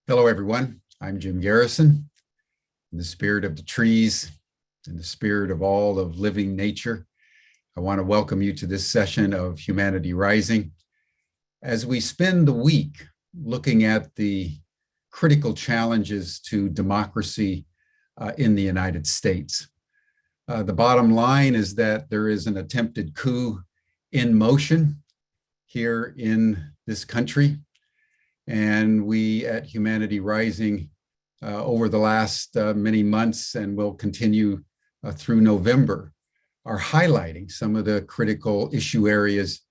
Hello, everyone. I'm Jim Garrison. In the spirit of the trees, in the spirit of all of living nature, I want to welcome you to this session of Humanity Rising. As we spend the week looking at the critical challenges to democracy in the United States, the bottom line is that there is an attempted coup in motion here in this country. And we at Humanity Rising over the last many months and will continue through November are highlighting some of the critical issue areas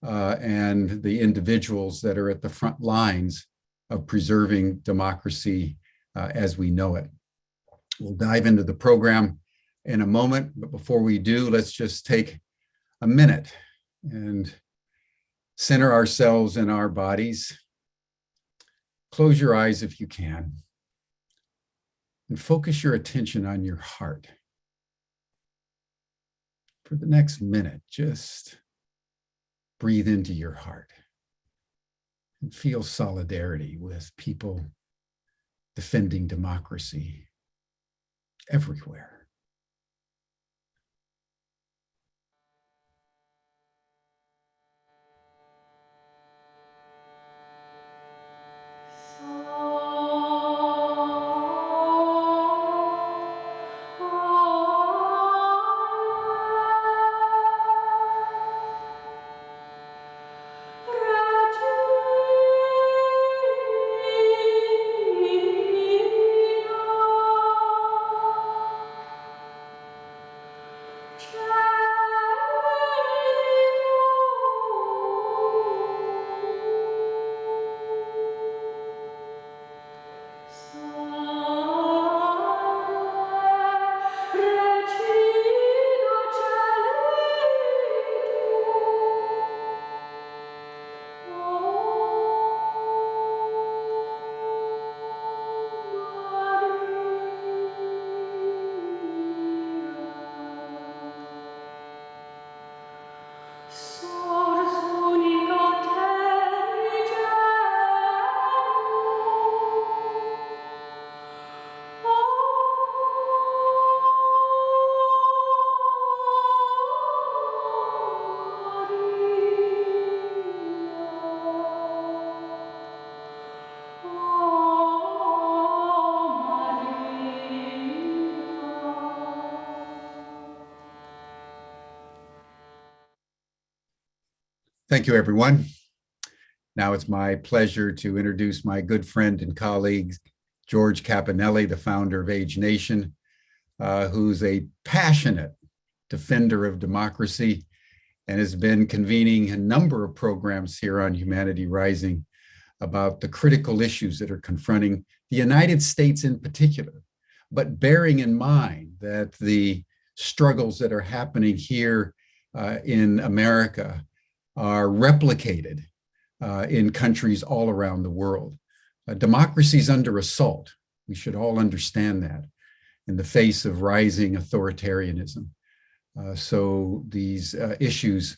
and the individuals that are at the front lines of preserving democracy as we know it. We'll dive into the program in a moment, but before we do, let's just take a minute and center ourselves in our bodies. Close your eyes if you can, and focus your attention on your heart. For the next minute, just breathe into your heart and feel solidarity with people defending democracy everywhere. Thank you, everyone. Now it's my pleasure to introduce my good friend and colleague, George Cappannelli, the founder of Age Nation, who's a passionate defender of democracy and has been convening a number of programs here on Humanity Rising about the critical issues that are confronting the United States in particular, but bearing in mind that the struggles that are happening here in America are replicated in countries all around the world. Democracy is under assault. We should all understand that in the face of rising authoritarianism. So these issues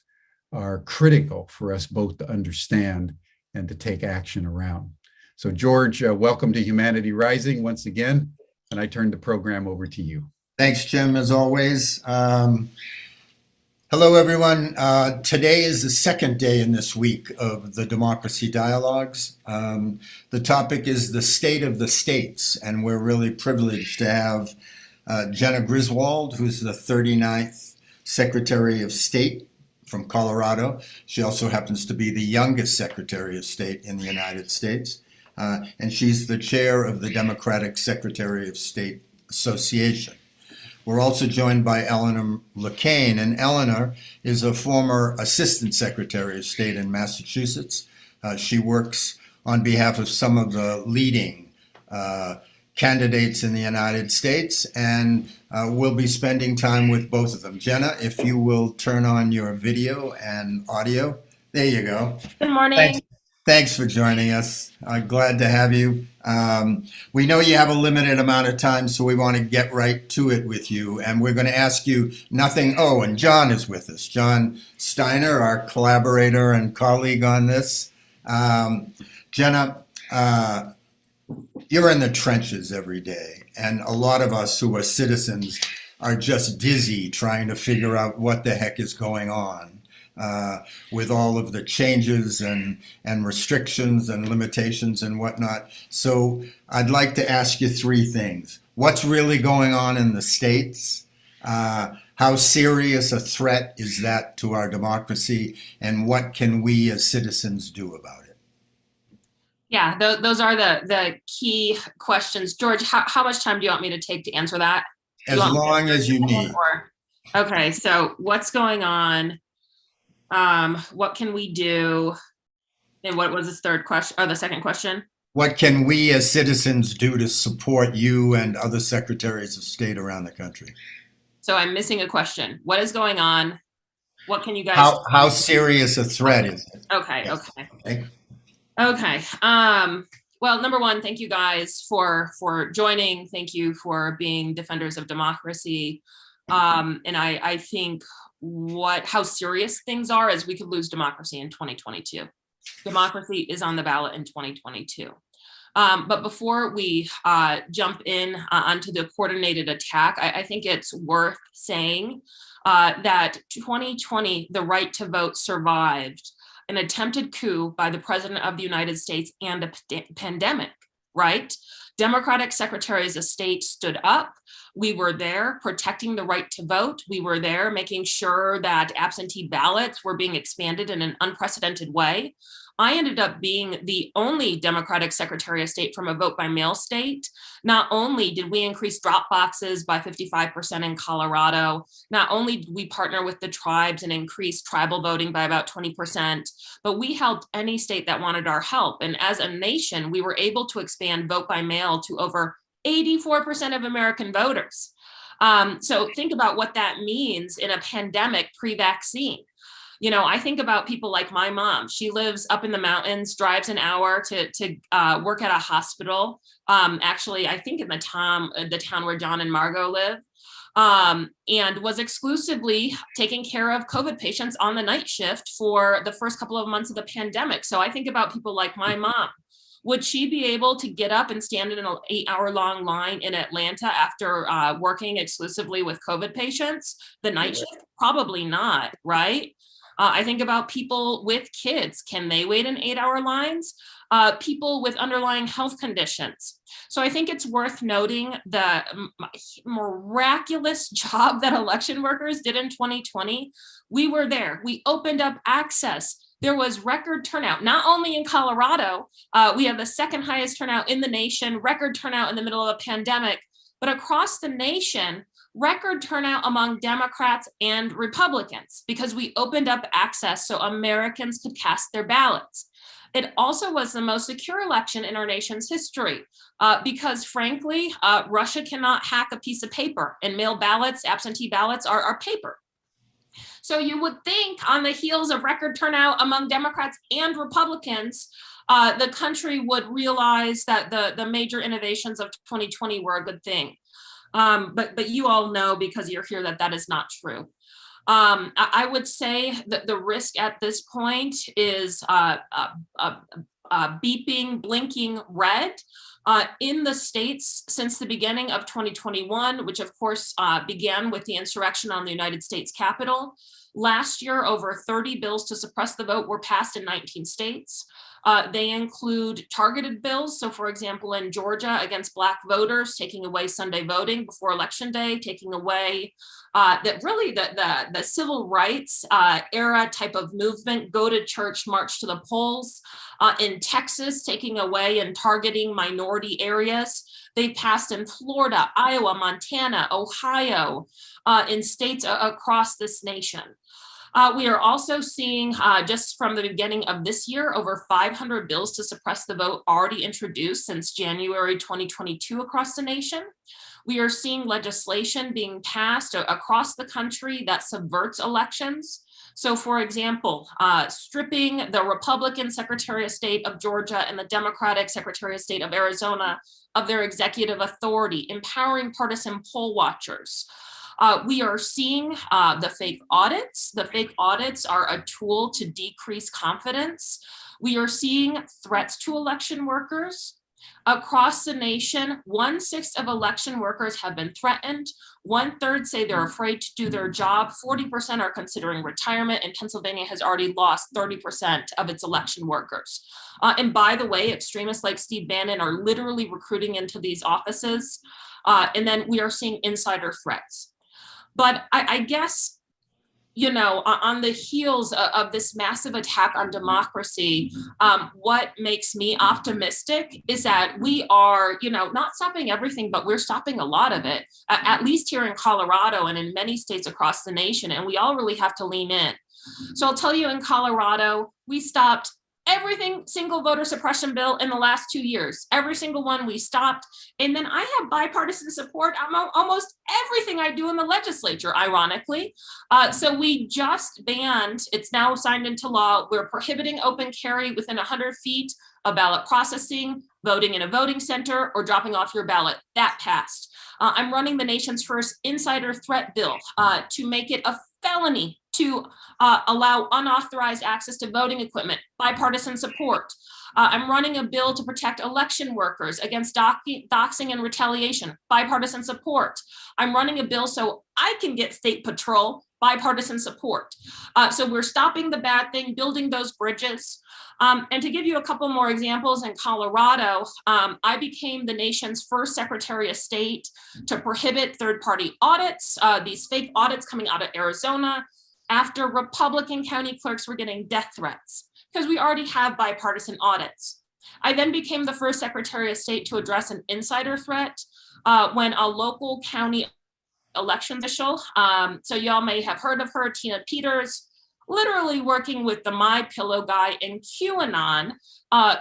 are critical for us both to understand and to take action around. So George, welcome to Humanity Rising once again, and I turn the program over to you. Thanks, Jim, as always. Hello, everyone. Today is the second day in this week of the Democracy Dialogues. The topic is the state of the states, and we're really privileged to have Jenna Griswold, who's the 39th Secretary of State from Colorado. She also happens to be the youngest Secretary of State in the United States, and she's the chair of the Democratic Secretary of State Association. We're also joined by Eleanor LeCain, and Eleanor is a former Assistant Secretary of State in Massachusetts. She works on behalf of some of the leading candidates in the United States, and we'll be spending time with both of them. Jenna, if you will turn on your video and audio. There you go. Good morning. Thanks. Thanks for joining us. Glad to have you. We know you have a limited amount of time, so we want to get right to it with you. And we're going to ask you nothing. Oh, and John is with us. John Steiner, our collaborator and colleague on this. Jenna, you're in the trenches every day. And a lot of us who are citizens are just dizzy trying to figure out what the heck is going on. With all of the changes and restrictions and limitations and whatnot. So I'd like to ask you three things. What's really going on in the States? How serious a threat is that to our democracy? And what can we as citizens do about it? Yeah, those are the key questions. George, how much time do you want me to take to answer that? As long as you need. Okay, so what's going on? What can we do? And what was the third question, or the second question? What can we as citizens do to support you and other secretaries of state around the country? So I'm missing a question. What is going on? What can you guys do? How serious a threat is it? Okay, Yes. okay. Well, number one, thank you guys for joining. Thank you for being defenders of democracy. And I think how serious things are is we could lose democracy in 2022. Democracy is on the ballot in 2022. But before we jump in onto the coordinated attack, I think it's worth saying that 2020, the right to vote survived an attempted coup by the President of the United States and a pandemic, right? Democratic secretaries of state stood up. We were there protecting the right to vote. We were there making sure that absentee ballots were being expanded in an unprecedented way. I ended up being the only Democratic Secretary of State from a vote by mail state. Not only did we increase drop boxes by 55% in Colorado, not only did we partner with the tribes and increase tribal voting by about 20%, but we helped any state that wanted our help. And as a nation, we were able to expand vote by mail to over 84% of American voters. So think about what that means in a pandemic pre-vaccine. You know, I think about people like my mom. She lives up in the mountains, drives an hour to work at a hospital. Actually, I think in the town where John and Margo live, and was exclusively taking care of COVID patients on the night shift for the first couple of months of the pandemic. So I think about people like my mom. Would she be able to get up and stand in an 8-hour-long line in Atlanta after working exclusively with COVID patients? The night shift? Probably not, right? I think about people with kids. Can they wait in 8-hour lines? People with underlying health conditions. So I think it's worth noting the miraculous job that election workers did in 2020. We were there. We opened up access. There was record turnout, not only in Colorado. We have the second highest turnout in the nation, record turnout in the middle of a pandemic, but across the nation, record turnout among Democrats and Republicans because we opened up access so Americans could cast their ballots. It also was the most secure election in our nation's history because frankly, Russia cannot hack a piece of paper, and mail ballots, absentee ballots are paper. So you would think on the heels of record turnout among Democrats and Republicans, the country would realize that the major innovations of 2020 were a good thing. But you all know because you're here that is not true. I would say that the risk at this point is beeping, blinking red in the states since the beginning of 2021, which of course began with the insurrection on the United States Capitol. Last year, over 30 bills to suppress the vote were passed in 19 states. They include targeted bills. So for example, in Georgia against Black voters, taking away Sunday voting before Election Day, taking away the civil rights era type of movement, go to church, march to the polls. In Texas, taking away and targeting minority areas. They passed in Florida, Iowa, Montana, Ohio, in states across this nation. We are also seeing, just from the beginning of this year, over 500 bills to suppress the vote already introduced since January 2022 across the nation. We are seeing legislation being passed across the country that subverts elections. So, for example, stripping the Republican Secretary of State of Georgia and the Democratic Secretary of State of Arizona of their executive authority, empowering partisan poll watchers. We are seeing the fake audits. The fake audits are a tool to decrease confidence. We are seeing threats to election workers. Across the nation, 1/6 of election workers have been threatened. 1/3 say they're afraid to do their job. 40% are considering retirement, and Pennsylvania has already lost 30% of its election workers. And by the way, extremists like Steve Bannon are literally recruiting into these offices. And then we are seeing insider threats. But I guess, on the heels of this massive attack on democracy, what makes me optimistic is that we are, not stopping everything, but we're stopping a lot of it, at least here in Colorado and in many states across the nation. And we all really have to lean in. So I'll tell you, in Colorado, we stopped single voter suppression bill in the last 2 years. Every single one we stopped. And then I have bipartisan support on almost everything I do in the legislature, ironically. So we just banned, it's now signed into law, we're prohibiting open carry within 100 feet of ballot processing, voting in a voting center, or dropping off your ballot. That passed. I'm running the nation's first insider threat bill to make it a felony to allow unauthorized access to voting equipment. Bipartisan support. I'm running a bill to protect election workers against doxing and retaliation. Bipartisan support. I'm running a bill so I can get state patrol. Bipartisan support. So we're stopping the bad thing, building those bridges. And to give you a couple more examples, in Colorado, I became the nation's first Secretary of State to prohibit third-party audits, these fake audits coming out of Arizona, after Republican county clerks were getting death threats, because we already have bipartisan audits. I then became the first Secretary of State to address an insider threat when a local county election official, so y'all may have heard of her, Tina Peters, literally working with the MyPillow guy in QAnon,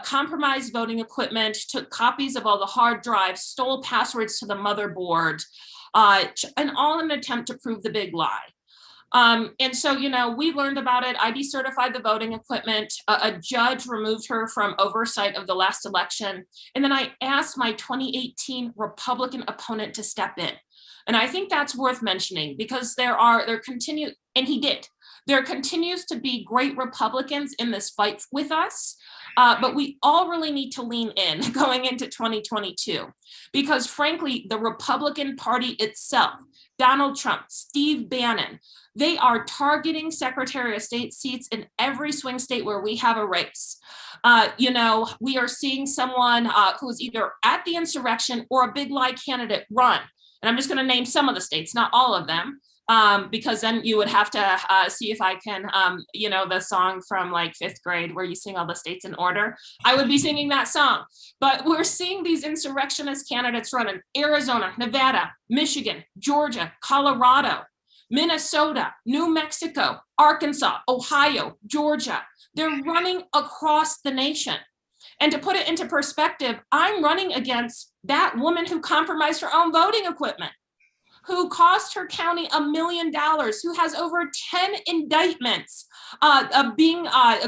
compromised voting equipment, took copies of all the hard drives, stole passwords to the motherboard, and all in an attempt to prove the big lie. And so, we learned about it. I decertified the voting equipment. A judge removed her from oversight of the last election. And then I asked my 2018 Republican opponent to step in. And I think that's worth mentioning, because and he did. There continues to be great Republicans in this fight with us, but we all really need to lean in going into 2022, because frankly, the Republican Party itself, Donald Trump, Steve Bannon, they are targeting Secretary of State seats in every swing state where we have a race. We are seeing someone who is either at the insurrection or a big lie candidate run. And I'm just going to name some of the states, not all of them, because then you would have to see if I can, the song from like 5th grade where you sing all the states in order. I would be singing that song. But we're seeing these insurrectionist candidates run in Arizona, Nevada, Michigan, Georgia, Colorado, Minnesota, New Mexico, Arkansas, Ohio, Georgia. They're running across the nation. And to put it into perspective, I'm running against that woman who compromised her own voting equipment, who cost her county $1 million, who has over 10 indictments, a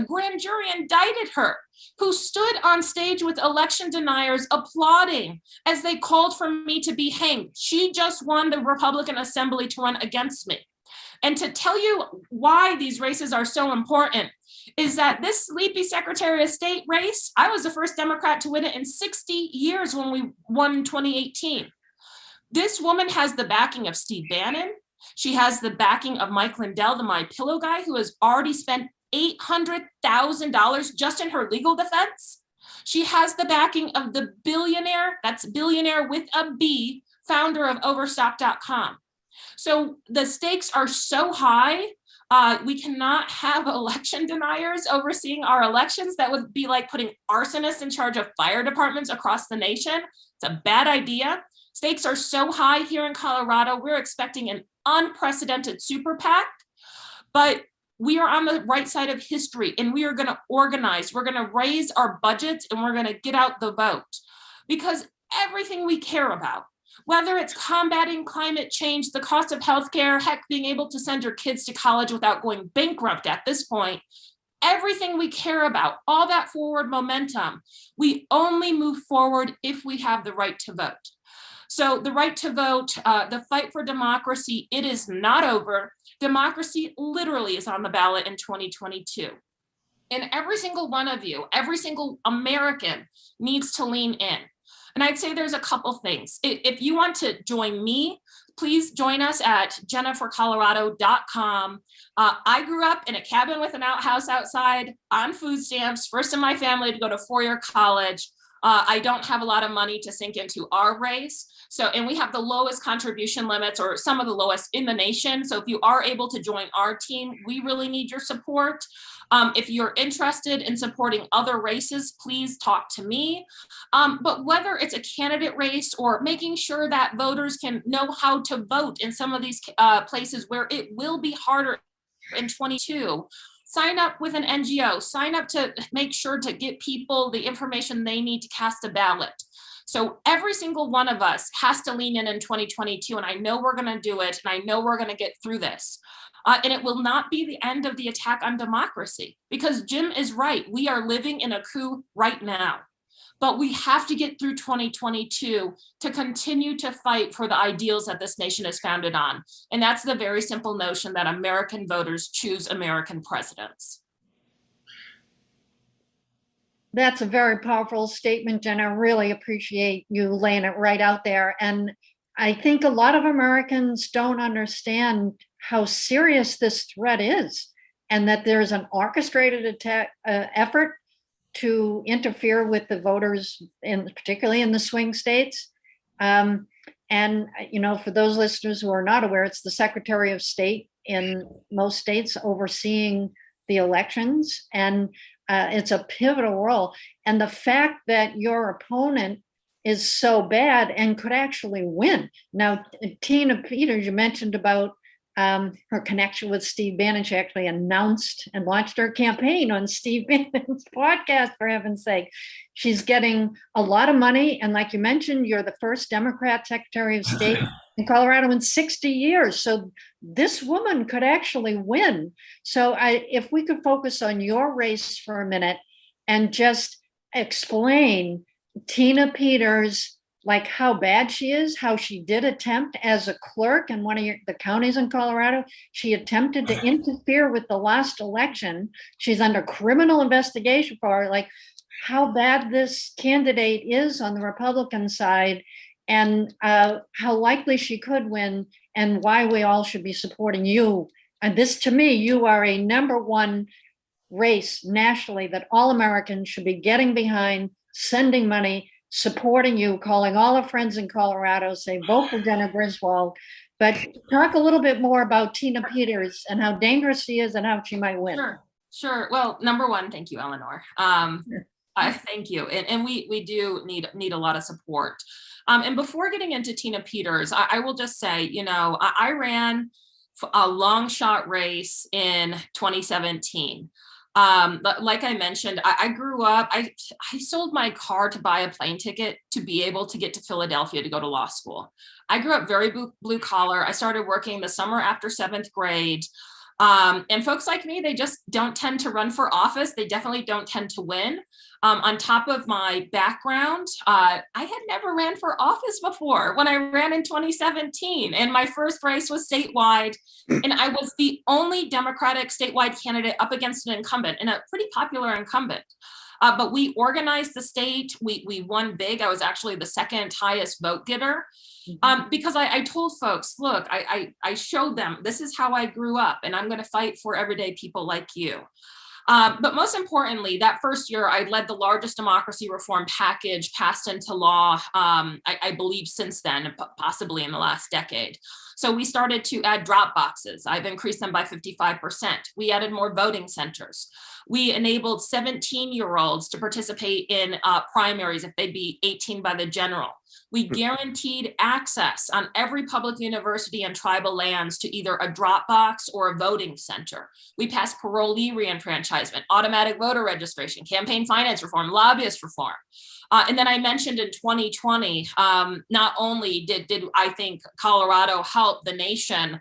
grand jury indicted her, who stood on stage with election deniers applauding as they called for me to be hanged. She just won the Republican Assembly to run against me. And to tell you why these races are so important is that this sleepy Secretary of State race, I was the first Democrat to win it in 60 years when we won in 2018. This woman has the backing of Steve Bannon. She has the backing of Mike Lindell, the MyPillow guy, who has already spent $800,000 just in her legal defense. She has the backing of the billionaire, that's billionaire with a B, founder of Overstock.com. So the stakes are so high. We cannot have election deniers overseeing our elections. That would be like putting arsonists in charge of fire departments across the nation. It's a bad idea. Stakes are so high here in Colorado. We're expecting an unprecedented super PAC. But we are on the right side of history, and we are going to organize. We're going to raise our budgets, and we're going to get out the vote, because everything we care about, whether it's combating climate change, the cost of healthcare, heck, being able to send your kids to college without going bankrupt at this point, everything we care about, all that forward momentum, we only move forward if we have the right to vote. So the right to vote, the fight for democracy, it is not over. Democracy literally is on the ballot in 2022. And every single one of you, every single American needs to lean in. And I'd say there's a couple things. If you want to join me, please join us at jennifercolorado.com. I grew up in a cabin with an outhouse outside on food stamps, first in my family to go to four-year college. I don't have a lot of money to sink into our race. So, and we have the lowest contribution limits, or some of the lowest in the nation. So if you are able to join our team, we really need your support. If you're interested in supporting other races, please talk to me. But whether it's a candidate race or making sure that voters can know how to vote in some of these places where it will be harder in 22, sign up with an NGO, sign up to make sure to get people the information they need to cast a ballot. So every single one of us has to lean in 2022, and I know we're going to do it, and I know we're going to get through this. And it will not be the end of the attack on democracy, because Jim is right. We are living in a coup right now, but we have to get through 2022 to continue to fight for the ideals that this nation is founded on. And that's the very simple notion that American voters choose American presidents. That's a very powerful statement, Jen. I really appreciate you laying it right out there. And I think a lot of Americans don't understand how serious this threat is, and that there's an orchestrated attack effort to interfere with the voters, particularly in the swing states. And for those listeners who are not aware, it's the Secretary of State in most states overseeing the elections, and it's a pivotal role. And the fact that your opponent is so bad and could actually win. Now, Tina Peters, you mentioned about her connection with Steve Bannon. She actually announced and launched her campaign on Steve Bannon's podcast, for heaven's sake. She's getting a lot of money. And like you mentioned, you're the first Democrat Secretary of State in Colorado in 60 years. So this woman could actually win. So if we could focus on your race for a minute and just explain Tina Peters, like how bad she is, how she did attempt as a clerk in one of the counties in Colorado. She attempted to interfere with the last election. She's under criminal investigation for like how bad this candidate is on the Republican side, and how likely she could win, and why we all should be supporting you. And this, to me, you are a number one race nationally that all Americans should be getting behind, sending money, supporting you, calling all our friends in Colorado, say vote for Jenna Griswold. But talk a little bit more about Tina Peters and how dangerous she is and how she might win. Sure. Well, number one, thank you, Eleanor. Thank you. And we do need a lot of support. And before getting into Tina Peters, I will just say, I ran a long shot race in 2017. Like I mentioned, I grew up, I sold my car to buy a plane ticket to be able to get to Philadelphia to go to law school. I grew up very blue collar. I started working the summer after 7th grade. And folks like me, they just don't tend to run for office. They definitely don't tend to win. On top of my background, I had never ran for office before when I ran in 2017. And my first race was statewide. And I was the only Democratic statewide candidate up against an incumbent, and a pretty popular incumbent. But we organized the state. We won big. I was actually the second highest vote getter. Because I told folks, look, I showed them, this is how I grew up, and I'm going to fight for everyday people like you. But most importantly, that first year, I led the largest democracy reform package passed into law, I believe since then, possibly in the last decade. So we started to add drop boxes. I've increased them by 55%. We added more voting centers. We enabled 17-year-olds to participate in primaries if they'd be 18 by the general. We guaranteed access on every public university and tribal lands to either a drop box or a voting center. We passed parolee reenfranchisement, automatic voter registration, campaign finance reform, lobbyist reform. And then I mentioned in 2020, not only did I think Colorado help the nation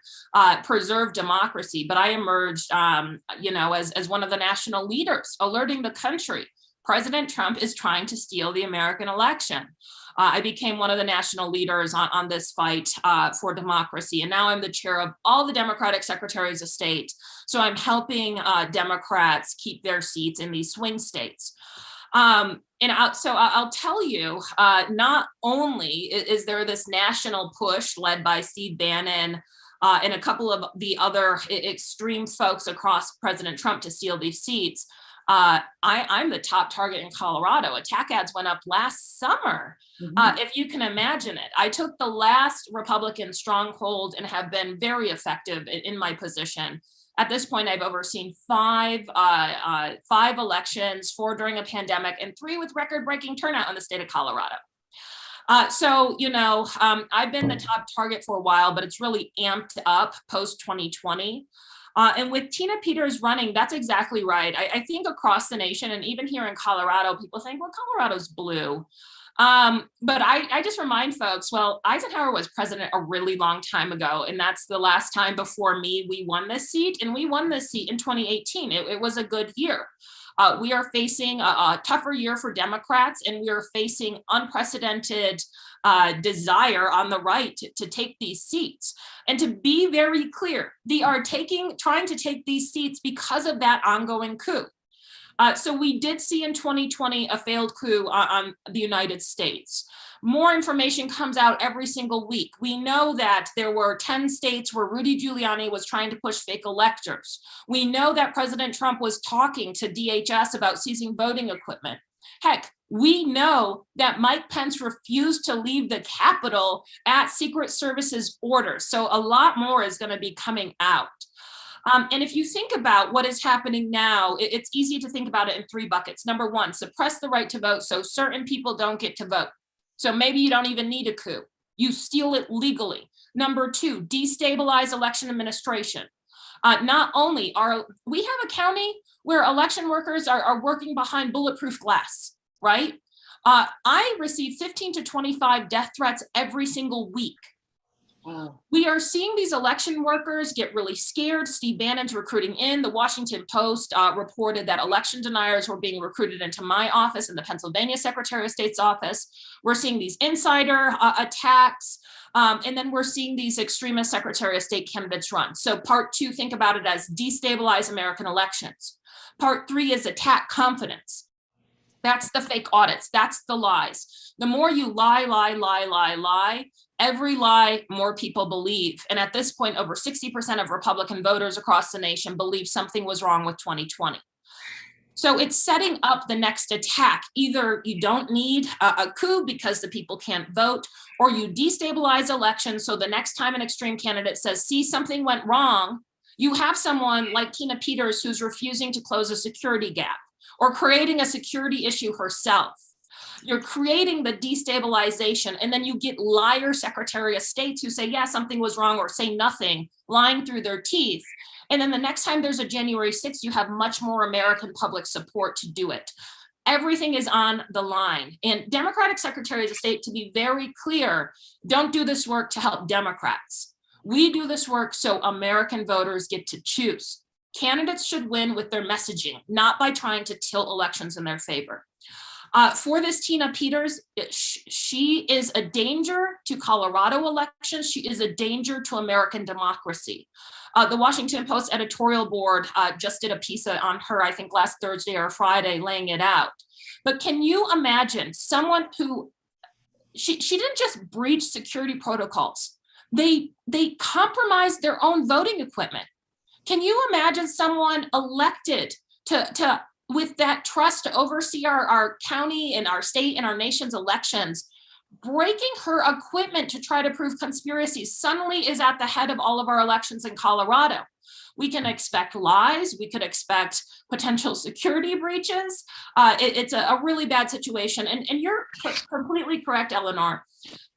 preserve democracy, but I emerged, as one of the national leaders, alerting the country, President Trump is trying to steal the American election. I became one of the national leaders on this fight for democracy. And now I'm the chair of all the Democratic secretaries of state. So I'm helping Democrats keep their seats in these swing states. I'll tell you, not only is there this national push led by Steve Bannon and a couple of the other extreme folks across President Trump to steal these seats, I'm the top target in Colorado. Attack ads went up last summer. If you can imagine it, I took the last Republican stronghold and have been very effective in my position. At this point, I've overseen five elections, 4 during a pandemic, and 3 with record-breaking turnout in the state of Colorado. I've been the top target for a while, but it's really amped up post 2020. And with Tina Peters running, that's exactly right. I think across the nation and even here in Colorado, people think, well, Colorado's blue. But I just remind folks, well, Eisenhower was president a really long time ago, and that's the last time before me we won this seat, and we won this seat in 2018. It was a good year. We are facing a tougher year for Democrats, and we are facing unprecedented desire on the right to take these seats. And to be very clear, they are trying to take these seats because of that ongoing coup. So we did see in 2020 a failed coup on the United States. More information comes out every single week. We know that there were 10 states where Rudy Giuliani was trying to push fake electors. We know that President Trump was talking to DHS about seizing voting equipment. Heck, we know that Mike Pence refused to leave the Capitol at Secret Service's orders. So a lot more is going to be coming out. And if you think about what is happening now, it's easy to think about it in 3 buckets. Number 1, suppress the right to vote so certain people don't get to vote. So maybe you don't even need a coup. You steal it legally. Number 2, destabilize election administration. Not only we have a county where election workers are working behind bulletproof glass, right? I receive 15 to 25 death threats every single week. Wow. We are seeing these election workers get really scared. Steve Bannon's recruiting in. The Washington Post reported that election deniers were being recruited into my office and the Pennsylvania Secretary of State's office. We're seeing these insider attacks. And then we're seeing these extremist Secretary of State candidates run. So part 2, think about it as destabilize American elections. Part 3 is attack confidence. That's the fake audits. That's the lies. The more you lie, every lie more people believe. And at this point, over 60% of Republican voters across the nation believe something was wrong with 2020. So it's setting up the next attack. Either you don't need a coup because the people can't vote, or you destabilize elections. So the next time an extreme candidate says, see, something went wrong, you have someone like Tina Peters who's refusing to close a security gap or creating a security issue herself. You're creating the destabilization, and then you get liar Secretary of States who say, yeah, something was wrong, or say nothing, lying through their teeth. And then the next time there's a January 6th, you have much more American public support to do it. Everything is on the line. And Democratic Secretaries of State, to be very clear, don't do this work to help Democrats. We do this work so American voters get to choose. Candidates should win with their messaging, not by trying to tilt elections in their favor. For this Tina Peters, she is a danger to Colorado elections. She is a danger to American democracy. The Washington Post editorial board just did a piece on her, I think last Thursday or Friday, laying it out. But can you imagine someone who, she didn't just breach security protocols. They compromised their own voting equipment. Can you imagine someone elected to with that trust to oversee our county and our state and our nation's elections, breaking her equipment to try to prove conspiracy, suddenly is at the head of all of our elections in Colorado. We can expect lies. We could expect potential security breaches. It's a really bad situation. And you're completely correct, Eleanor.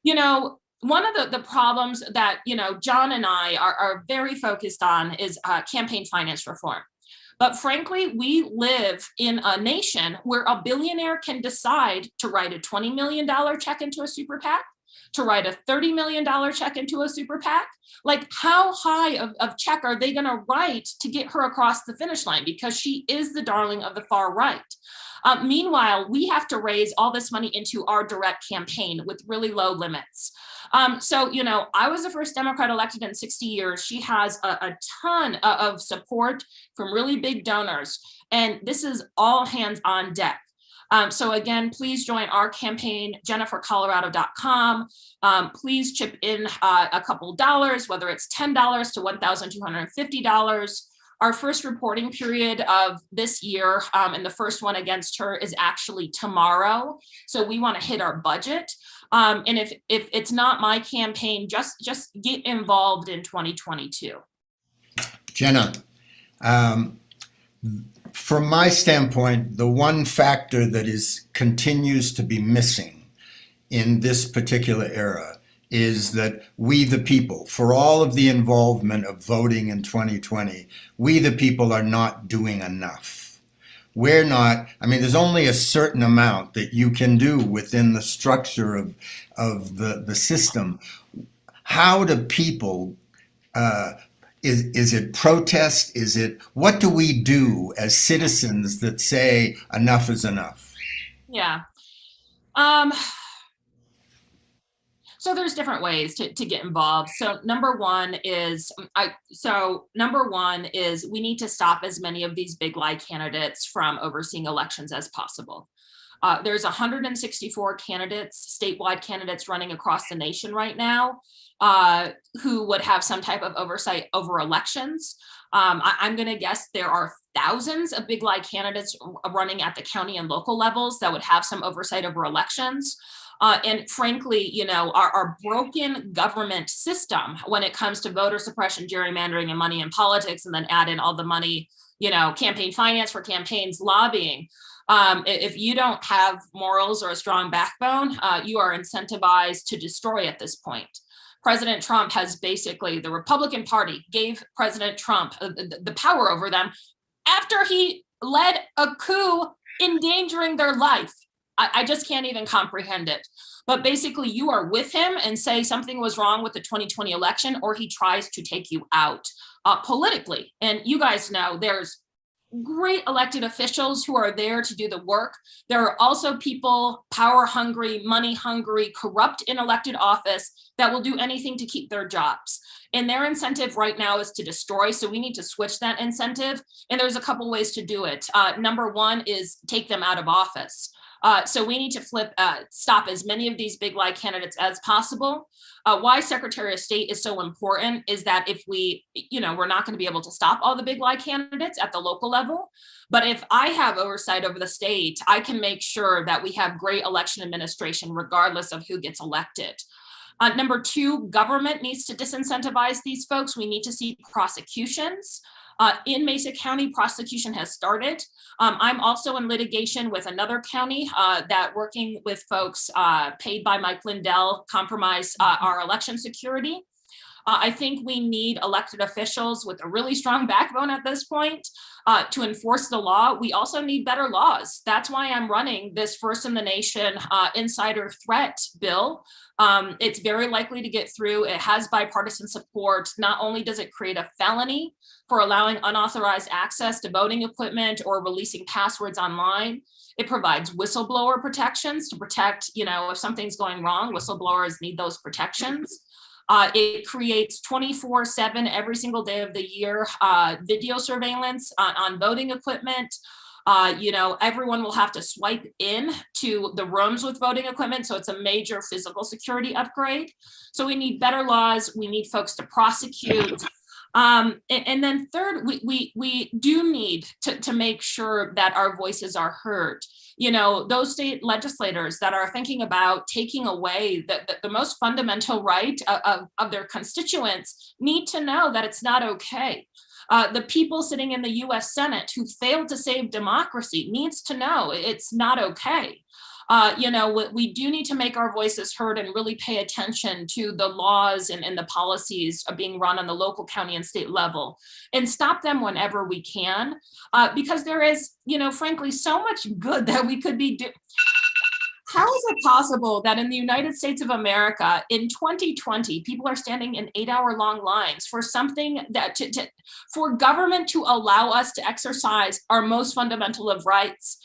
You know, one of the problems that, you know, John and I are very focused on is campaign finance reform. But frankly, we live in a nation where a billionaire can decide to write a $20 million check into a super PAC, to write a $30 million check into a super PAC. Like, how high of check are they going to write to get her across the finish line? Because she is the darling of the far right. Meanwhile, we have to raise all this money into our direct campaign with really low limits. So, you know, I was the first Democrat elected in 60 years. She has a ton of support from really big donors, and this is all hands on deck. So again, please join our campaign, jennifercolorado.com. Please chip in a couple dollars, whether it's $10 to $1,250. Our first reporting period of this year, and the first one against her, is actually tomorrow. So we want to hit our budget. And if it's not my campaign, just get involved in 2022. Jenna, from my standpoint, the one factor that continues to be missing in this particular era is that we, the people, for all of the involvement of voting in 2020, we, the people, are not doing enough. We're not, I mean, there's only a certain amount that you can do within the structure of the system. How do people, is it protest? What do we do as citizens that say enough is enough? Yeah. So there's different ways to get involved. So number one is we need to stop as many of these big lie candidates from overseeing elections as possible. There's 164 candidates, statewide candidates, running across the nation right now who would have some type of oversight over elections. I'm going to guess there are thousands of big lie candidates running at the county and local levels that would have some oversight over elections. And frankly, you know, our broken government system when it comes to voter suppression, gerrymandering, and money in politics, and then add in all the money, you know, campaign finance for campaigns, lobbying. If you don't have morals or a strong backbone, you are incentivized to destroy at this point. President Trump has basically, the Republican Party gave President Trump the power over them after he led a coup endangering their life. I just can't even comprehend it. But basically, you are with him and say something was wrong with the 2020 election, or he tries to take you out politically. And you guys know there's great elected officials who are there to do the work. There are also people, power hungry, money hungry, corrupt in elected office that will do anything to keep their jobs. And their incentive right now is to destroy. So we need to switch that incentive. And there's a couple ways to do it. Number one is take them out of office. So we need to stop as many of these big lie candidates as possible. Why Secretary of State is so important is that if we, you know, we're not going to be able to stop all the big lie candidates at the local level. But if I have oversight over the state, I can make sure that we have great election administration regardless of who gets elected. Number two, government needs to disincentivize these folks. We need to see prosecutions. In Mesa County, prosecution has started. I'm also in litigation with another county that working with folks paid by Mike Lindell compromise our election security. I think we need elected officials with a really strong backbone at this point to enforce the law. We also need better laws. That's why I'm running this first in the nation insider threat bill. It's very likely to get through. It has bipartisan support. Not only does it create a felony for allowing unauthorized access to voting equipment or releasing passwords online, it provides whistleblower protections to protect, you know, if something's going wrong, whistleblowers need those protections. It creates 24/7 every single day of the year video surveillance on voting equipment. You know, everyone will have to swipe in to the rooms with voting equipment. So it's a major physical security upgrade. So we need better laws. We need folks to prosecute. And then third, we do need to make sure that our voices are heard. You know, those state legislators that are thinking about taking away the most fundamental right of their constituents need to know that it's not okay. The people sitting in the US Senate who failed to save democracy needs to know it's not okay. You know, we do need to make our voices heard and really pay attention to the laws and the policies being run on the local, county, and state level, and stop them whenever we can, because there is, you know, frankly, so much good that we could be doing. How is it possible that in the United States of America in 2020, people are standing in 8-hour-long lines for something that for government to allow us to exercise our most fundamental of rights?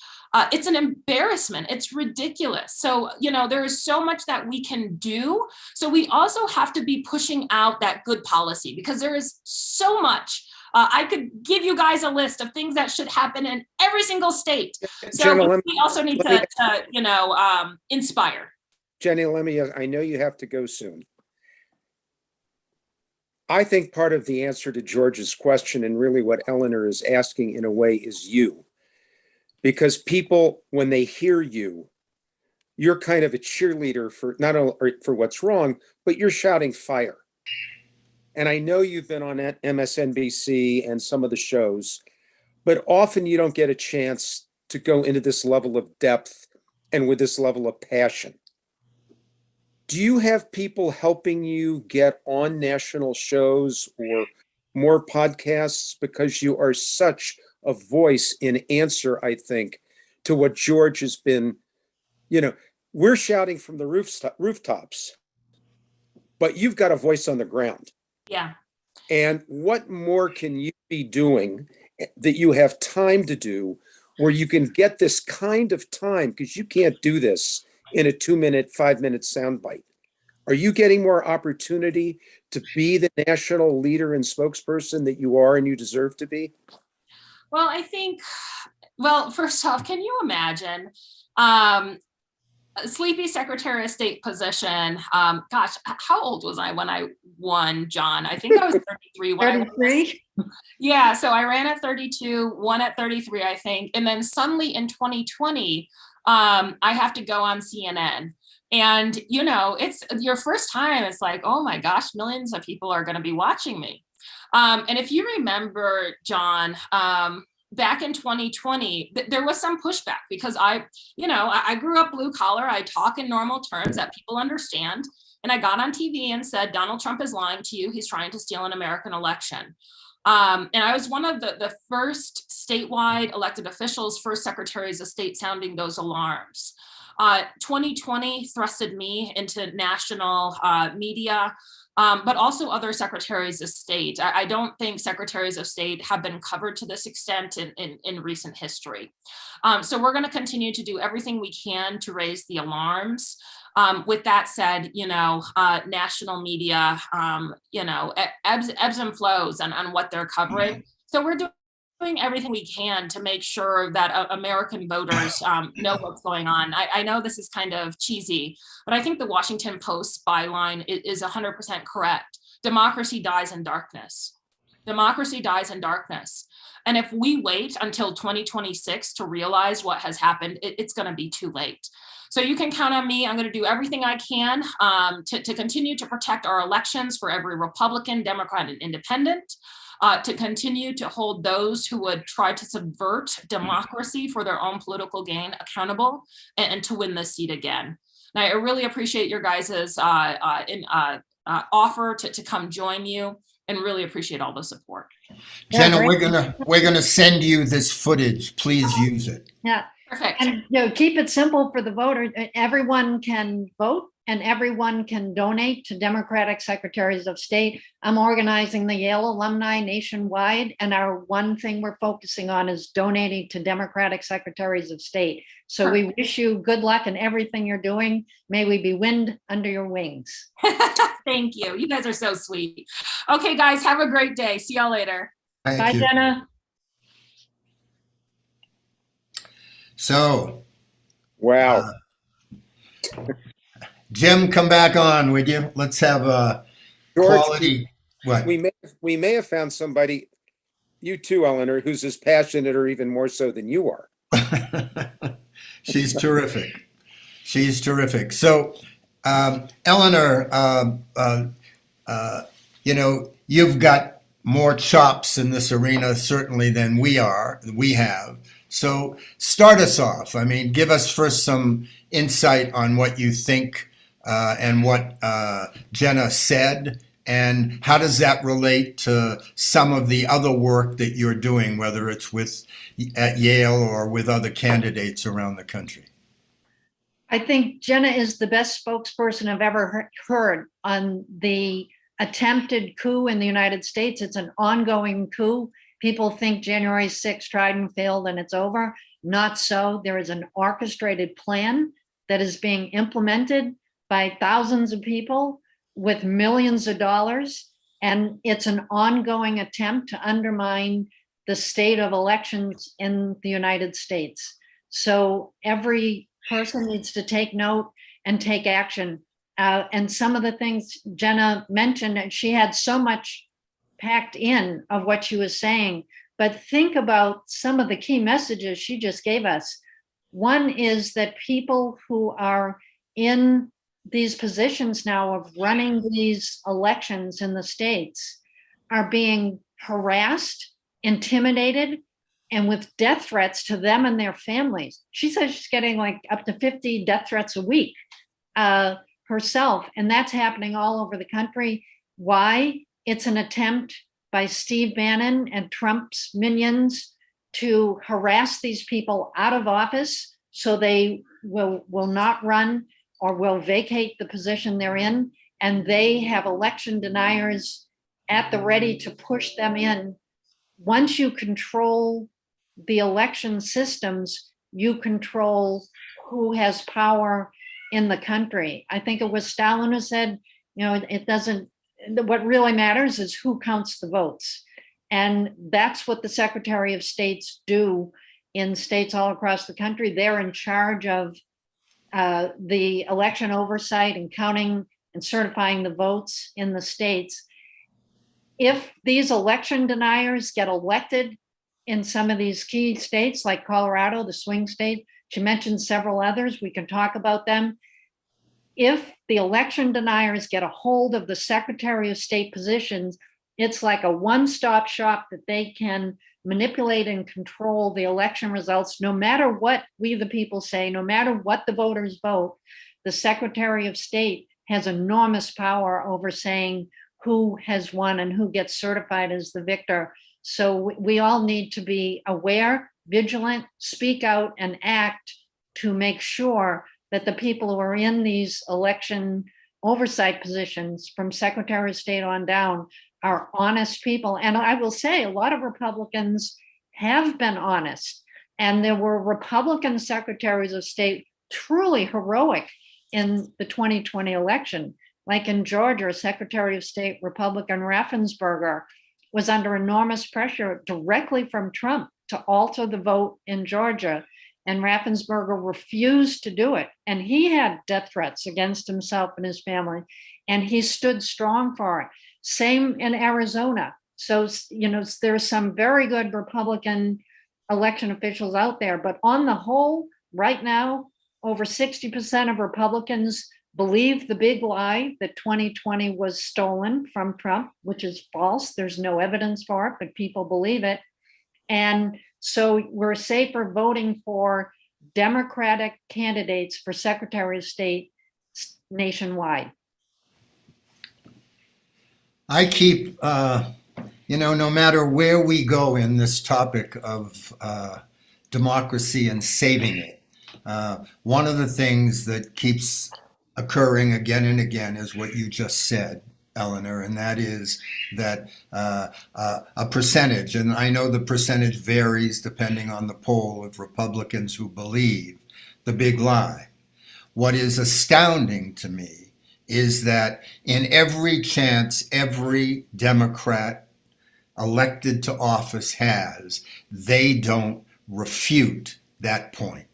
It's an embarrassment. It's ridiculous. So, you know, there is so much that we can do. So we also have to be pushing out that good policy, because there is so much. I could give you guys a list of things that should happen in every single state. So Jenna, we also need to you know, inspire. Jenny, I know you have to go soon. I think part of the answer to George's question, and really what Eleanor is asking in a way, is you. Because people, when they hear you, you're kind of a cheerleader for not only for what's wrong, but you're shouting fire. And I know you've been on MSNBC and some of the shows, but often you don't get a chance to go into this level of depth and with this level of passion. Do you have people helping you get on national shows or more podcasts? Because you are such a voice in answer, I think, to what George has been, you know, we're shouting from the rooftops, but you've got a voice on the ground. Yeah. And what more can you be doing that you have time to do, where you can get this kind of time? Because you can't do this in a 2-minute, 5-minute soundbite. Are you getting more opportunity to be the national leader and spokesperson that you are and you deserve to be? Well, I think, well, first off, can you imagine a sleepy Secretary of State position? Gosh, how old was I when I won, John? I think I was 33. 33? Yeah, so I ran at 32, won at 33, I think. And then suddenly in 2020, I have to go on CNN. And, you know, it's your first time. It's like, oh my gosh, millions of people are going to be watching me. And if you remember, John, back in 2020, there was some pushback because I grew up blue collar. I talk in normal terms that people understand. And I got on TV and said, Donald Trump is lying to you. He's trying to steal an American election. And I was one of the first statewide elected officials, first secretaries of state sounding those alarms. 2020 thrusted me into national media. But also other secretaries of state. I don't think secretaries of state have been covered to this extent in recent history. So we're going to continue to do everything we can to raise the alarms. With that said, you know, national media, you know, ebbs and flows on what they're covering. So we're doing everything we can to make sure that American voters know what's going on. I know this is kind of cheesy, but I think the Washington Post byline is 100% correct. Democracy dies in darkness. Democracy dies in darkness. And if we wait until 2026 to realize what has happened, it's going to be too late. So you can count on me. I'm going to do everything I can to continue to protect our elections for every Republican, Democrat, and Independent. To continue to hold those who would try to subvert democracy for their own political gain accountable, and to win this seat again. And I really appreciate your guys' offer to come join you, and really appreciate all the support. Jenna, we're gonna send you this footage. Please use it. Yeah. Perfect. And you know, keep it simple for the voter. Everyone can vote and everyone can donate to Democratic secretaries of state. I'm organizing the Yale alumni nationwide, and our one thing we're focusing on is donating to Democratic secretaries of state. So we wish you good luck in everything you're doing. May we be wind under your wings. Thank you. You guys are so sweet. Okay, guys, have a great day. See y'all later. Bye, Jenna. So, wow. Jim, come back on, would you? Let's have a George, quality. What? we may have found somebody, you too, Eleanor, who's as passionate or even more so than you are. She's terrific. She's terrific. So, Eleanor, you've got more chops in this arena certainly than we have. So start us off. I mean, give us first some insight on what you think and what Jenna said, and how does that relate to some of the other work that you're doing, whether it's at Yale or with other candidates around the country? I think Jenna is the best spokesperson I've ever heard on the attempted coup in the United States. It's an ongoing coup. People think January 6th tried and failed and it's over. Not so. There is an orchestrated plan that is being implemented by thousands of people with millions of dollars. And it's an ongoing attempt to undermine the state of elections in the United States. So every person needs to take note and take action. And some of the things Jenna mentioned, and she had so much packed in of what she was saying, but think about some of the key messages she just gave us. One is that people who are in these positions now of running these elections in the states are being harassed, intimidated, and with death threats to them and their families. She says she's getting like up to 50 death threats a week herself, and that's happening all over the country. Why? It's an attempt by Steve Bannon and Trump's minions to harass these people out of office so they will not run or will vacate the position they're in. And they have election deniers at the ready to push them in. Once you control the election systems, you control who has power in the country. I think it was Stalin who said, what really matters is who counts the votes. And that's what the Secretary of States do in states all across the country. They're in charge of the election oversight and counting and certifying the votes in the states. If these election deniers get elected in some of these key states like Colorado, the swing state, she mentioned several others, we can talk about them. If the election deniers get a hold of the Secretary of State positions, it's like a one-stop shop that they can manipulate and control the election results. No matter what we the people say, no matter what the voters vote, the Secretary of State has enormous power over saying who has won and who gets certified as the victor. So we all need to be aware, vigilant, speak out, and act to make sure that the people who are in these election oversight positions from Secretary of State on down are honest people. And I will say a lot of Republicans have been honest. And there were Republican secretaries of state truly heroic in the 2020 election. Like in Georgia, Secretary of State Republican Raffensperger was under enormous pressure directly from Trump to alter the vote in Georgia. And Raffensperger refused to do it. And he had death threats against himself and his family. And he stood strong for it. Same in Arizona. So, there's some very good Republican election officials out there. But on the whole, right now, over 60% of Republicans believe the big lie that 2020 was stolen from Trump, which is false. There's no evidence for it, but people believe it. And so we're safer voting for Democratic candidates for Secretary of State nationwide. I keep, no matter where we go in this topic of democracy and saving it, one of the things that keeps occurring again and again is what you just said, Eleanor, and that is that a percentage, and I know the percentage varies depending on the poll of Republicans who believe the big lie. What is astounding to me is that in every chance every Democrat elected to office has, they don't refute that point.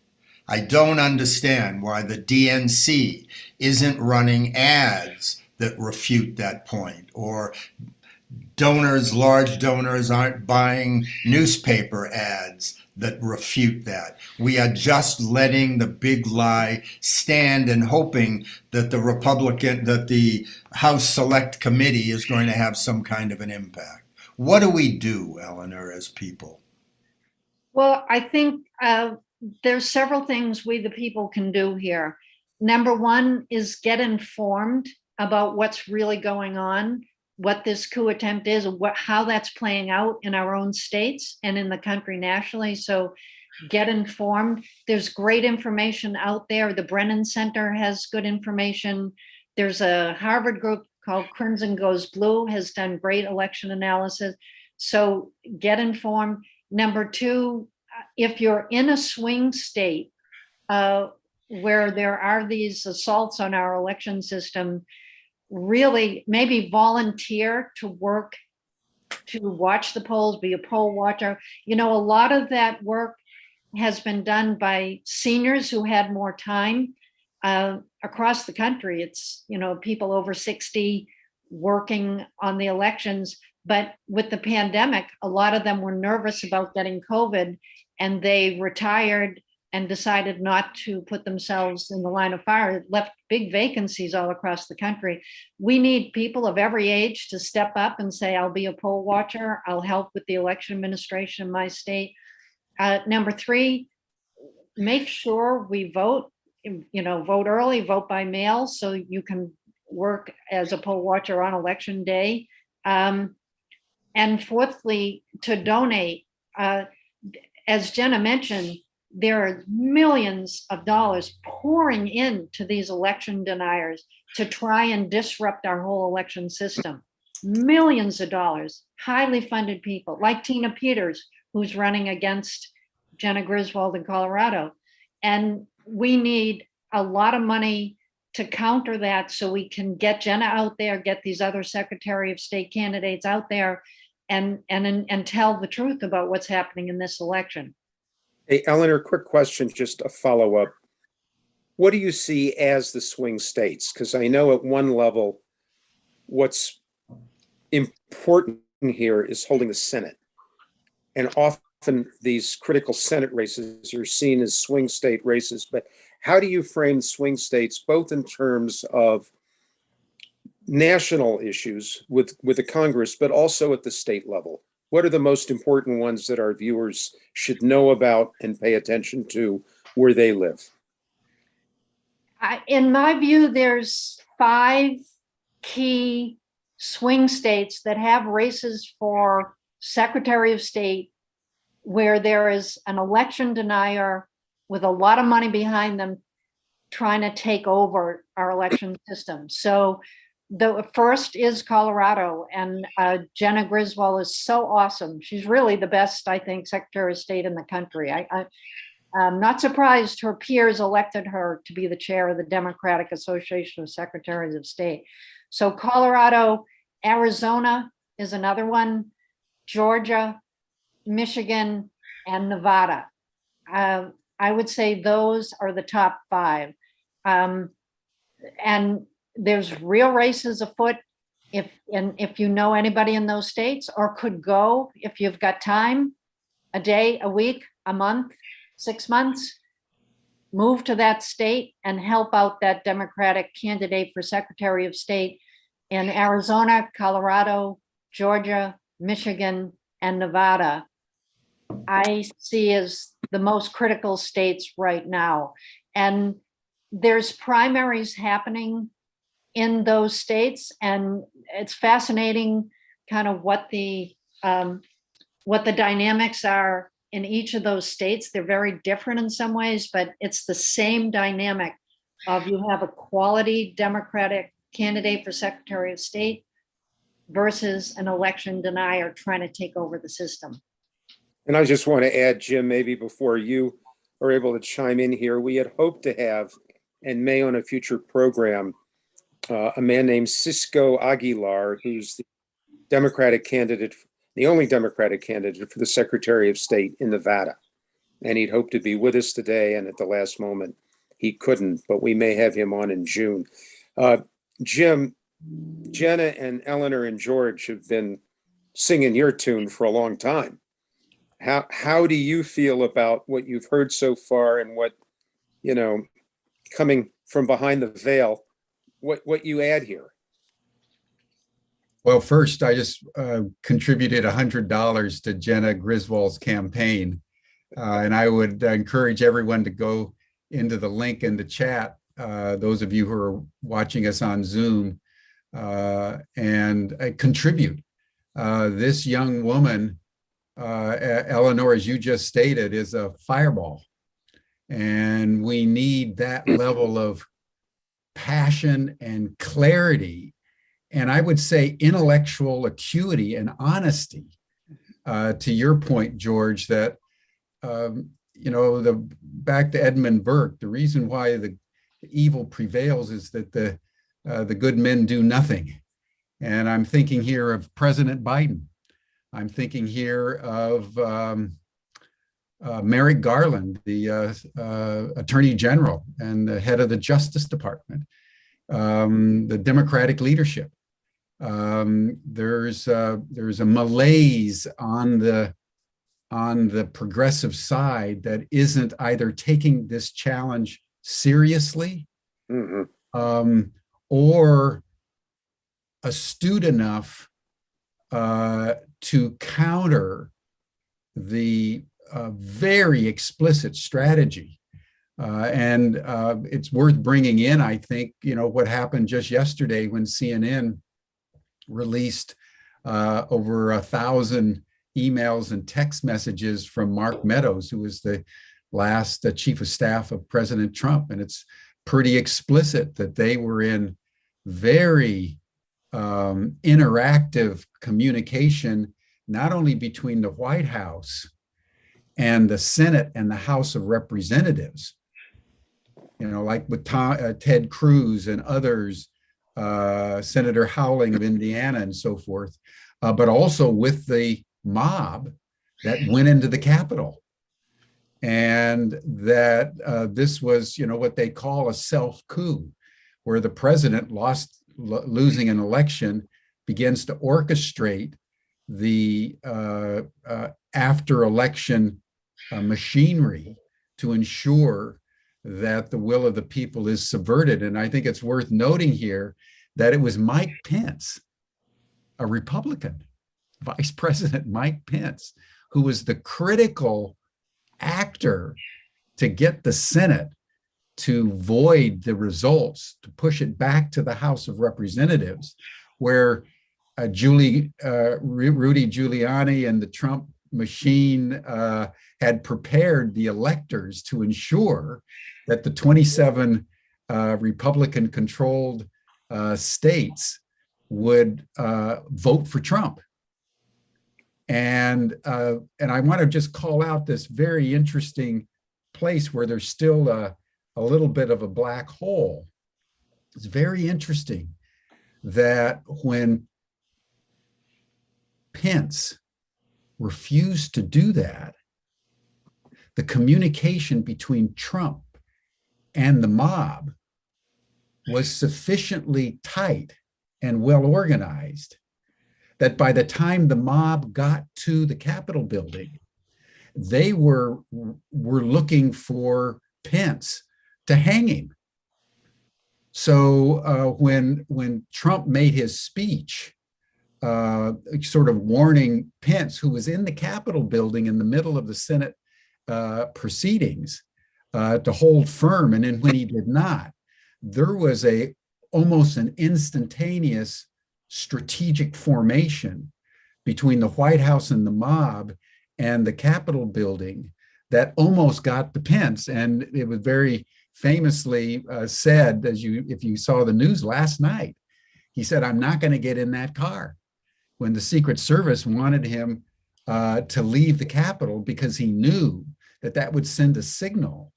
I don't understand why the DNC isn't running ads that refute that point, or donors, large donors, aren't buying newspaper ads that refute that. We are just letting the big lie stand and hoping that the House Select Committee is going to have some kind of an impact. What do we do, Eleanor, as people? Well, I think there's several things we, the people, can do here. Number one is get informed about what's really going on, what this coup attempt is, how that's playing out in our own states and in the country nationally. So get informed. There's great information out there. The Brennan Center has good information. There's a Harvard group called Crimson Goes Blue, has done great election analysis. So get informed. Number two, if you're in a swing state where there are these assaults on our election system, really maybe volunteer to work to watch the polls, be a poll watcher. You know, a lot of that work has been done by seniors who had more time across the country. It's, you know, people over 60 working on the elections. But with the pandemic, a lot of them were nervous about getting COVID, and they retired and decided not to put themselves in the line of fire. It left big vacancies all across the country. We need people of every age to step up and say, I'll be a poll watcher. I'll help with the election administration in my state. Number three, make sure we vote, you know, vote early, vote by mail, so you can work as a poll watcher on election day. And fourthly, to donate. As Jenna mentioned, there are millions of dollars pouring into these election deniers to try and disrupt our whole election system. Millions of dollars, highly funded people like Tina Peters, who's running against Jenna Griswold in Colorado. And we need a lot of money to counter that so we can get Jenna out there, get these other Secretary of State candidates out there and tell the truth about what's happening in this election. Hey, Eleanor, quick question, just a follow-up. What do you see as the swing states? Because I know at one level, what's important here is holding the Senate. And often these critical Senate races are seen as swing state races. But how do you frame swing states, both in terms of national issues with the Congress, but also at the state level? What are the most important ones that our viewers should know about and pay attention to where they live? In my view, there's 5 key swing states that have races for Secretary of State where there is an election denier with a lot of money behind them trying to take over our election system. So the first is Colorado, and Jenna Griswold is so awesome. She's really the best, I think, Secretary of State in the country. I'm not surprised her peers elected her to be the chair of the Democratic Association of Secretaries of State. So Colorado, Arizona is another one, Georgia, Michigan, and Nevada. I would say those are the top 5. And there's real races afoot if you know anybody in those states, or could go if you've got time, a day, a week, a month, 6 months, move to that state and help out that Democratic candidate for Secretary of State in Arizona, Colorado, Georgia, Michigan, and Nevada. I see as the most critical states right now. And there's primaries happening in those states, and it's fascinating kind of what the dynamics are in each of those states. They're very different in some ways, but it's the same dynamic of you have a quality Democratic candidate for Secretary of State versus an election denier trying to take over the system. And I just want to add, Jim, maybe before you are able to chime in here, we had hoped to have, and may on a future program, a man named Cisco Aguilar, who's the Democratic candidate, the only Democratic candidate for the Secretary of State in Nevada. And he'd hoped to be with us today, and at the last moment, he couldn't, but we may have him on in June. Jim, Jenna and Eleanor and George have been singing your tune for a long time. How do you feel about what you've heard so far and what, coming from behind the veil, what you add here? Well, first, I just contributed $100 to Jenna Griswold's campaign. And I would encourage everyone to go into the link in the chat, those of you who are watching us on Zoom, and contribute. This young woman, Eleanor, as you just stated, is a fireball. And we need that level of passion and clarity, and I would say intellectual acuity and honesty, to your point, George, that back to Edmund Burke, the reason why the evil prevails is that the good men do nothing. And I'm thinking here of President Biden. I'm thinking here of Merrick Garland, the Attorney General and the head of the Justice Department, the Democratic leadership. There's a malaise on the progressive side that isn't either taking this challenge seriously, or astute enough to counter the very explicit strategy. And it's worth bringing in, I think, what happened just yesterday when CNN released over 1,000 emails and text messages from Mark Meadows, who was the last chief of staff of President Trump. And it's pretty explicit that they were in very interactive communication, not only between the White House and the Senate and the House of Representatives, like with Ted Cruz and others, Senator Howling of Indiana and so forth, but also with the mob that went into the Capitol. And that this was, what they call a self-coup, where the president losing an election begins to orchestrate the after-election machinery to ensure that the will of the people is subverted. And I think it's worth noting here that it was Mike Pence, a Republican, Vice President Mike Pence, who was the critical actor to get the Senate to void the results, to push it back to the House of Representatives, where Rudy Giuliani and the Trump machine had prepared the electors to ensure that the 27 Republican-controlled states would vote for Trump. And I want to just call out this very interesting place where there's still a little bit of a black hole. It's very interesting that when Pence refused to do that, the communication between Trump and the mob was sufficiently tight and well organized that by the time the mob got to the Capitol building, they were looking for Pence to hang him. So when Trump made his speech, sort of warning Pence, who was in the Capitol building in the middle of the Senate proceedings, to hold firm, and then when he did not, there was almost an instantaneous strategic formation between the White House and the mob and the Capitol building that almost got to Pence. And it was very famously said, if you saw the news last night, he said, "I'm not going to get in that car," when the Secret Service wanted him to leave the Capitol because he knew that would send a signal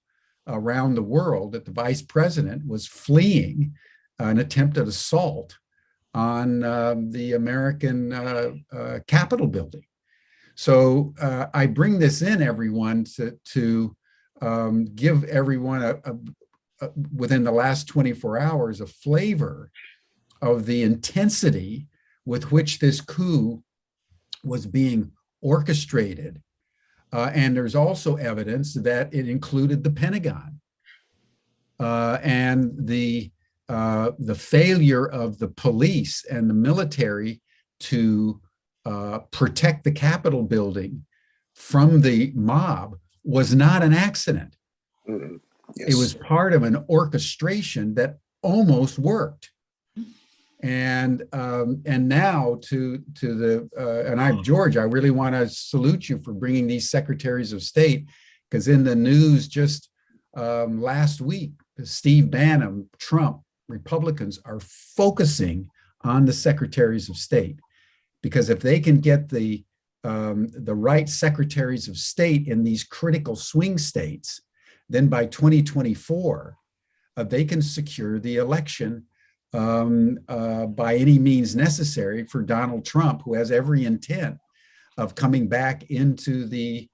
around the world that the vice president was fleeing an attempted assault on the American Capitol building. So I bring this in, everyone, to give everyone within the last 24 hours a flavor of the intensity with which this coup was being orchestrated. And there's also evidence that it included the Pentagon. And the failure of the police and the military to protect the Capitol building from the mob was not an accident. Mhm. Yes. It was part of an orchestration that almost worked. And now to the and I'm George, I really want to salute you for bringing these secretaries of state, because in the news just last week, Steve Bannon, Trump, Republicans are focusing on the secretaries of state, because if they can get the right secretaries of state in these critical swing states, then by 2024, they can secure the election by any means necessary for Donald Trump, who has every intent of coming back into the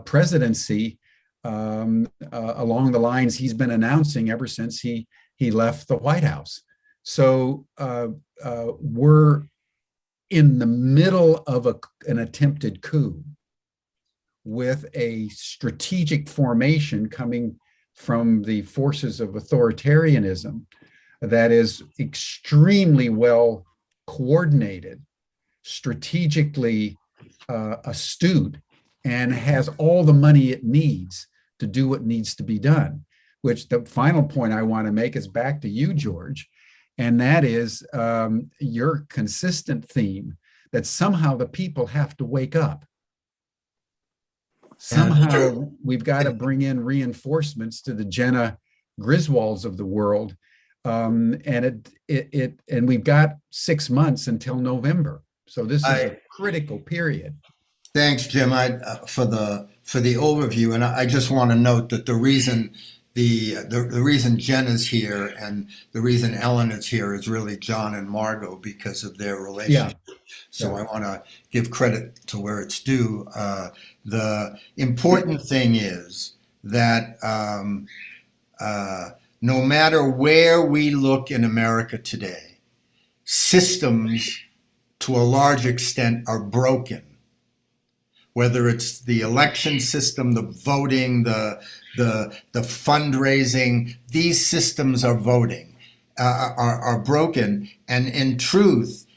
presidency along the lines he's been announcing ever since he left the White House. So we're in the middle of an attempted coup with a strategic formation coming from the forces of authoritarianism that is extremely well coordinated, strategically astute, and has all the money it needs to do what needs to be done. Which the final point I want to make is back to you, George, and that is your consistent theme that somehow the people have to wake up. Somehow we've got to bring in reinforcements to the Jenna Griswolds of the world. And we've got 6 months until November. So this is a critical period. Thanks, Jim, for the overview. And I just want to note that the reason Jen is here and the reason Ellen is here is really John and Margo, because of their relationship. Yeah. So I want to give credit to where it's due. The important thing is that no matter where we look in America today, systems to a large extent are broken. Whether it's the election system, the voting, the fundraising, these systems are broken. And in truth,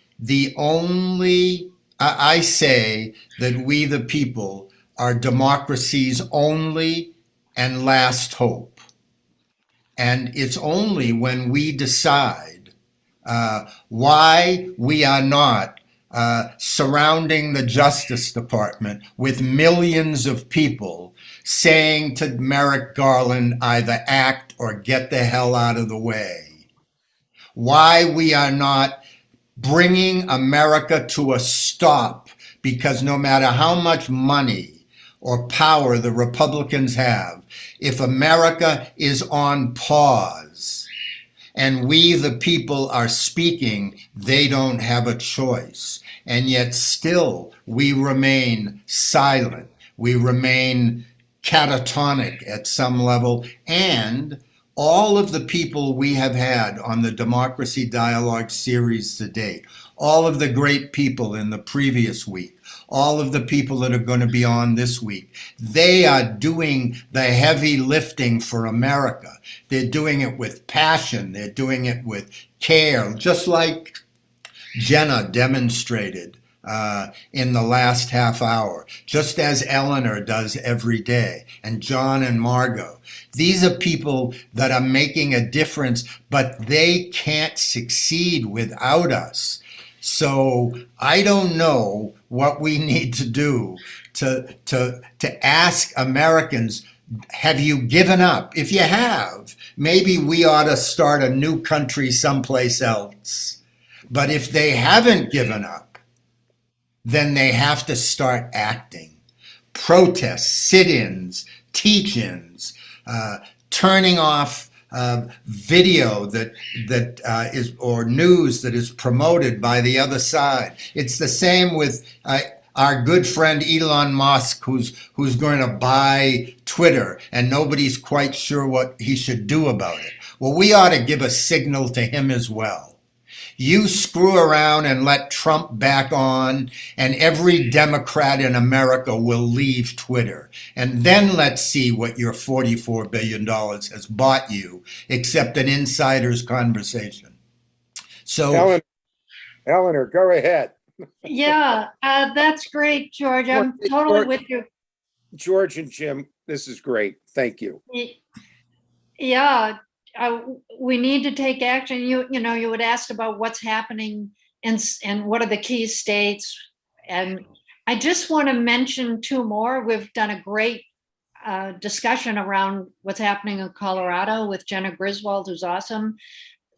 I say that we the people are democracy's only and last hope. And it's only when we decide why we are not surrounding the Justice Department with millions of people saying to Merrick Garland, either act or get the hell out of the way. Why we are not bringing America to a stop, because no matter how much money or power the Republicans have, if America is on pause and we the people are speaking, they don't have a choice. And yet still we remain silent. We remain catatonic at some level. And all of the people we have had on the Democracy Dialogue series to date, all of the great people in the previous week, all of the people that are going to be on this week, they are doing the heavy lifting for America. They're doing it with passion. They're doing it with care, just like Jenna demonstrated in the last half hour, just as Eleanor does every day, and John and Margo. These are people that are making a difference, but they can't succeed without us. So I don't know what we need to do to ask Americans, have you given up? If you have, maybe we ought to start a new country someplace else. But if they haven't given up, then they have to start acting. Protests, sit-ins, teach-ins, turning off video that is, or news that is promoted by the other side. It's the same with our good friend Elon Musk, who's going to buy Twitter, and nobody's quite sure what he should do about it. Well, we ought to give a signal to him as well. you screw around and let Trump back on, and every Democrat in America will leave Twitter. And then let's see what your $44 billion has bought you, except an insider's conversation. So, Eleanor, go ahead. Yeah, that's great, George. I'm totally with you. George and Jim, this is great. Thank you. Yeah, we need to take action. You know, you had asked about what's happening and what are the key states. And I just want to mention two more. We've done a great discussion around what's happening in Colorado with Jenna Griswold, who's awesome.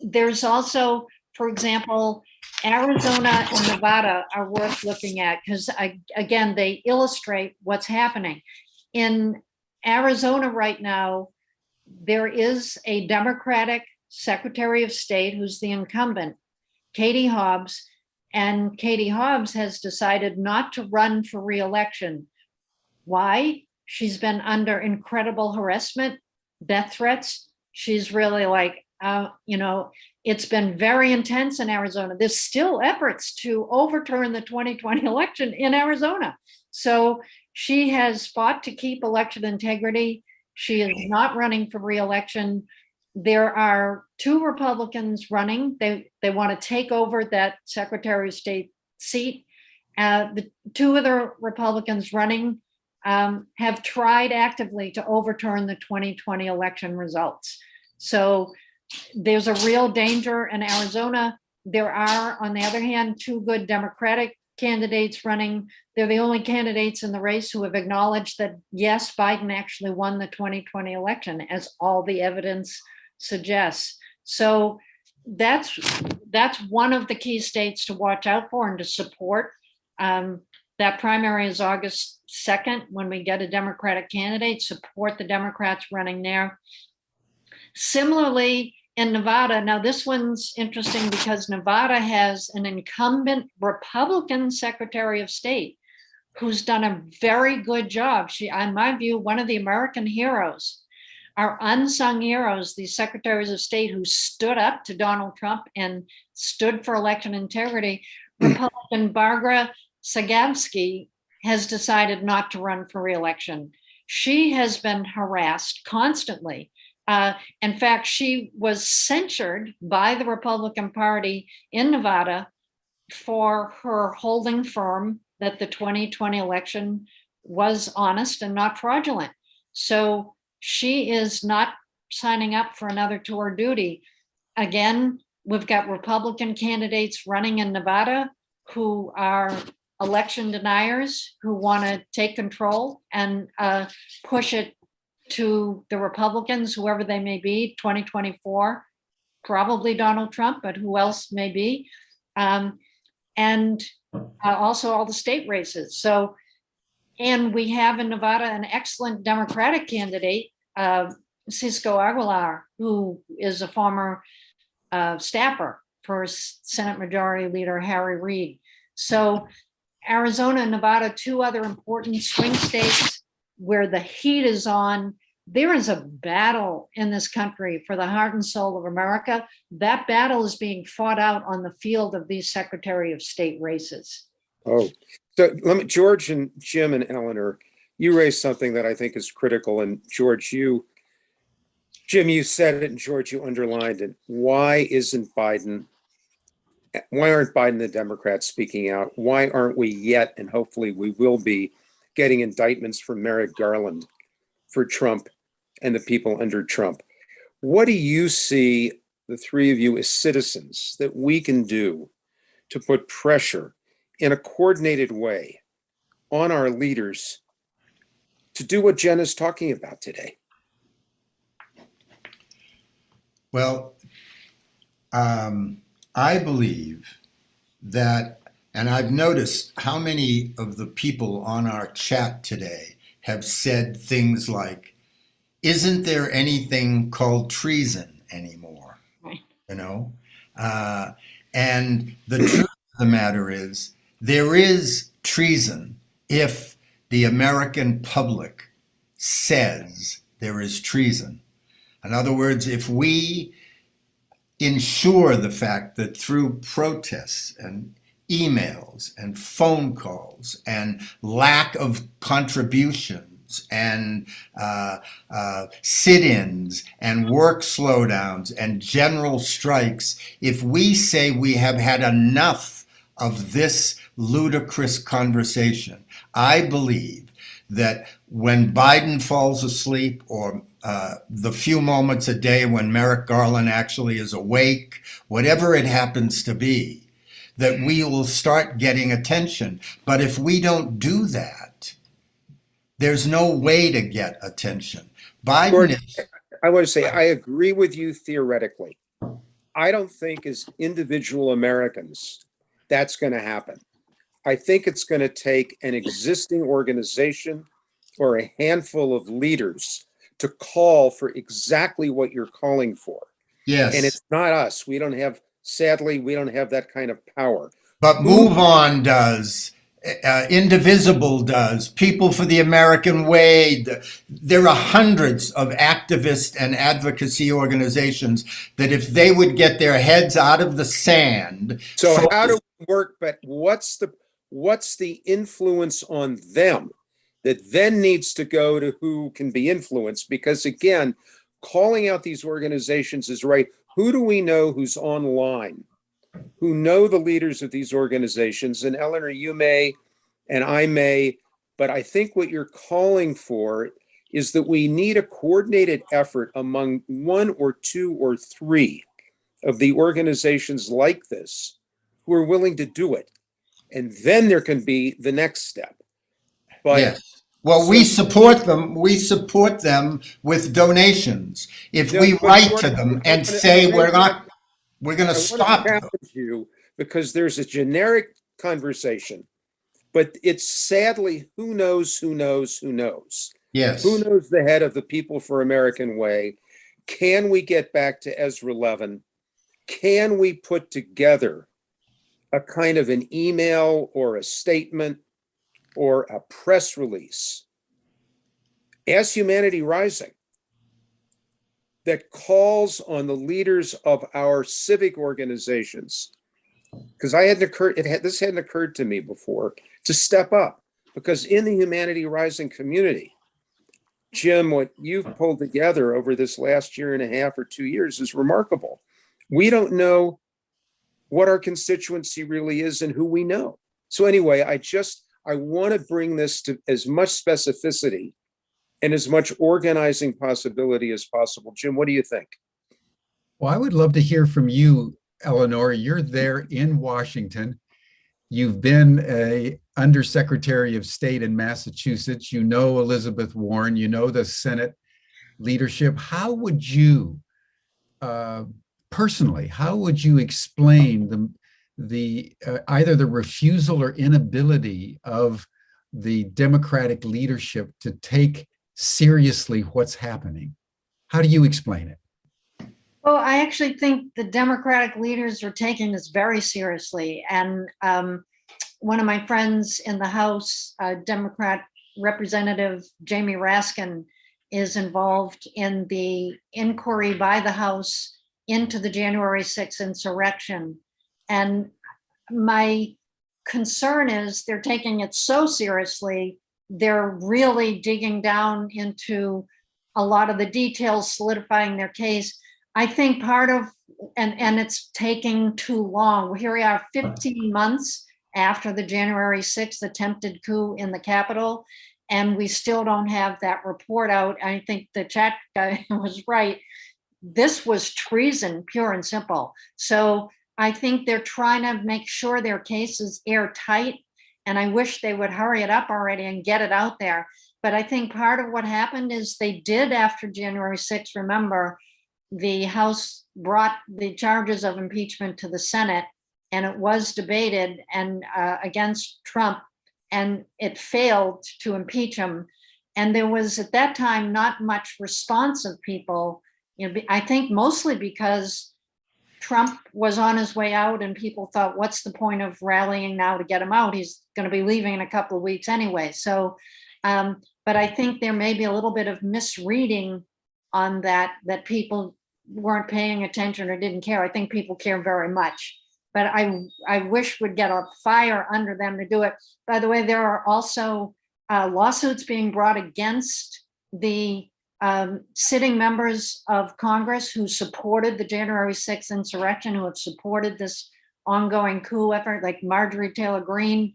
There's also, for example, Arizona and Nevada are worth looking at because, again, they illustrate what's happening. In Arizona right now, there is a Democratic Secretary of State who's the incumbent, Katie Hobbs, and Katie Hobbs has decided not to run for re-election. Why? She's been under incredible harassment, death threats. She's really like, you know, it's been very intense in Arizona. There's still efforts to overturn the 2020 election in Arizona. So she has fought to keep election integrity. She is not running for re-election. There are two Republicans running. They want to take over that Secretary of State seat. The two of the Republicans running have tried actively to overturn the 2020 election results. So there's a real danger in Arizona. There are, on the other hand, two good Democratic candidates running. They're the only candidates in the race who have acknowledged that, yes, Biden actually won the 2020 election, as all the evidence suggests. So that's one of the key states to watch out for and to support. That primary is August 2nd, when we get a Democratic candidate. Support the Democrats running there. Similarly, in Nevada, now this one's interesting because Nevada has an incumbent Republican Secretary of State who's done a very good job. She, in my view, one of the American heroes, our unsung heroes, these secretaries of state who stood up to Donald Trump and stood for election integrity. Republican Barbara Sagavsky has decided not to run for re-election. She has been harassed constantly. In fact, she was censured by the Republican Party in Nevada for her holding firm that the 2020 election was honest and not fraudulent. So she is not signing up for another tour of duty. Again, we've got Republican candidates running in Nevada who are election deniers, who want to take control and push it to the Republicans, whoever they may be, 2024, probably Donald Trump, but who else may be, and also all the state races. So, and we have in Nevada an excellent Democratic candidate, Cisco Aguilar, who is a former staffer for Senate Majority Leader Harry Reid. So Arizona and Nevada, two other important swing states where the heat is on. There is a battle in this country for the heart and soul of America. That battle is being fought out on the field of these Secretary of State races. Oh, so let me, George and Jim and Eleanor, you raised something that I think is critical. And George, Jim, you said it, and George, you underlined it. Why aren't Biden and the Democrats speaking out? Why aren't we yet, and hopefully we will be, getting indictments for Merrick Garland for Trump and the people under Trump? What do you see, the three of you as citizens, that we can do to put pressure in a coordinated way on our leaders to do what Jen is talking about today? well, I believe that, and I've noticed how many of the people on our chat today have said things like, isn't there anything called treason anymore? Right. You know? And the truth of the matter is, there is treason if the American public says there is treason. In other words, if we ensure the fact that through protests and emails and phone calls and lack of contributions and sit-ins and work slowdowns and general strikes, if we say we have had enough of this ludicrous conversation, I believe that when Biden falls asleep, or the few moments a day when Merrick Garland actually is awake, whatever it happens to be, that we will start getting attention. But if we don't do that, there's no way to get attention. Biden is. I want to say, I agree with you theoretically. I don't think as individual Americans, that's going to happen. I think it's going to take an existing organization or a handful of leaders to call for exactly what you're calling for. Yes. And it's not us. Sadly, we don't have that kind of power. But Move On does. Indivisible does. People for the American Way. There are hundreds of activist and advocacy organizations that if they would get their heads out of the sand. So how do we work? But what's the influence on them that then needs to go to who can be influenced? Because again, calling out these organizations is right. Who do we know who's online, who know the leaders of these organizations? And Eleanor, you may, and I may, but I think what you're calling for is that we need a coordinated effort among one or two or three of the organizations like this who are willing to do it. And then there can be the next step. But yes. Well, we support them. We support them with donations. If we write to them and say we're going to stop you, because there's a generic conversation, but it's sadly who knows. Yes. Who knows the head of the People for American Way? Can we get back to Ezra Levin? Can we put together a kind of an email or a statement or a press release as Humanity Rising that calls on the leaders of our civic organizations? Because this hadn't occurred to me before, to step up. Because in the Humanity Rising community, Jim, what you've pulled together over this last year and a half or 2 years is remarkable. We don't know what our constituency really is and who we know. So anyway, I want to bring this to as much specificity and as much organizing possibility as possible. Jim, what do you think? Well, I would love to hear from you, Eleanor. You're there in Washington. You've been a Undersecretary of State in Massachusetts. You know Elizabeth Warren. You know the Senate leadership. How would you, personally, how would you explain either the refusal or inability of the Democratic leadership to take seriously what's happening? How do you explain it? Well, I actually think the Democratic leaders are taking this very seriously. And one of my friends in the House, Democrat Representative Jamie Raskin, is involved in the inquiry by the House into the January 6th insurrection. And my concern is they're taking it so seriously, they're really digging down into a lot of the details, solidifying their case. I think part of, and it's taking too long. Here we are 15 months after the January 6th attempted coup in the Capitol, and we still don't have that report out. I think the chat guy was right. This was treason, pure and simple. So I think they're trying to make sure their case is airtight, and I wish they would hurry it up already and get it out there. But I think part of what happened is they did, after January 6th, remember, the House brought the charges of impeachment to the Senate, and it was debated and against Trump, and it failed to impeach him. And there was at that time not much response of people, I think mostly because Trump was on his way out and people thought, what's the point of rallying now to get him out? He's going to be leaving in a couple of weeks anyway. So, but I think there may be a little bit of misreading on that people weren't paying attention or didn't care. I think people care very much, but I wish would get a fire under them to do it. By the way, there are also lawsuits being brought against the sitting members of Congress who supported the January 6th insurrection, who have supported this ongoing coup effort, like Marjorie Taylor Greene,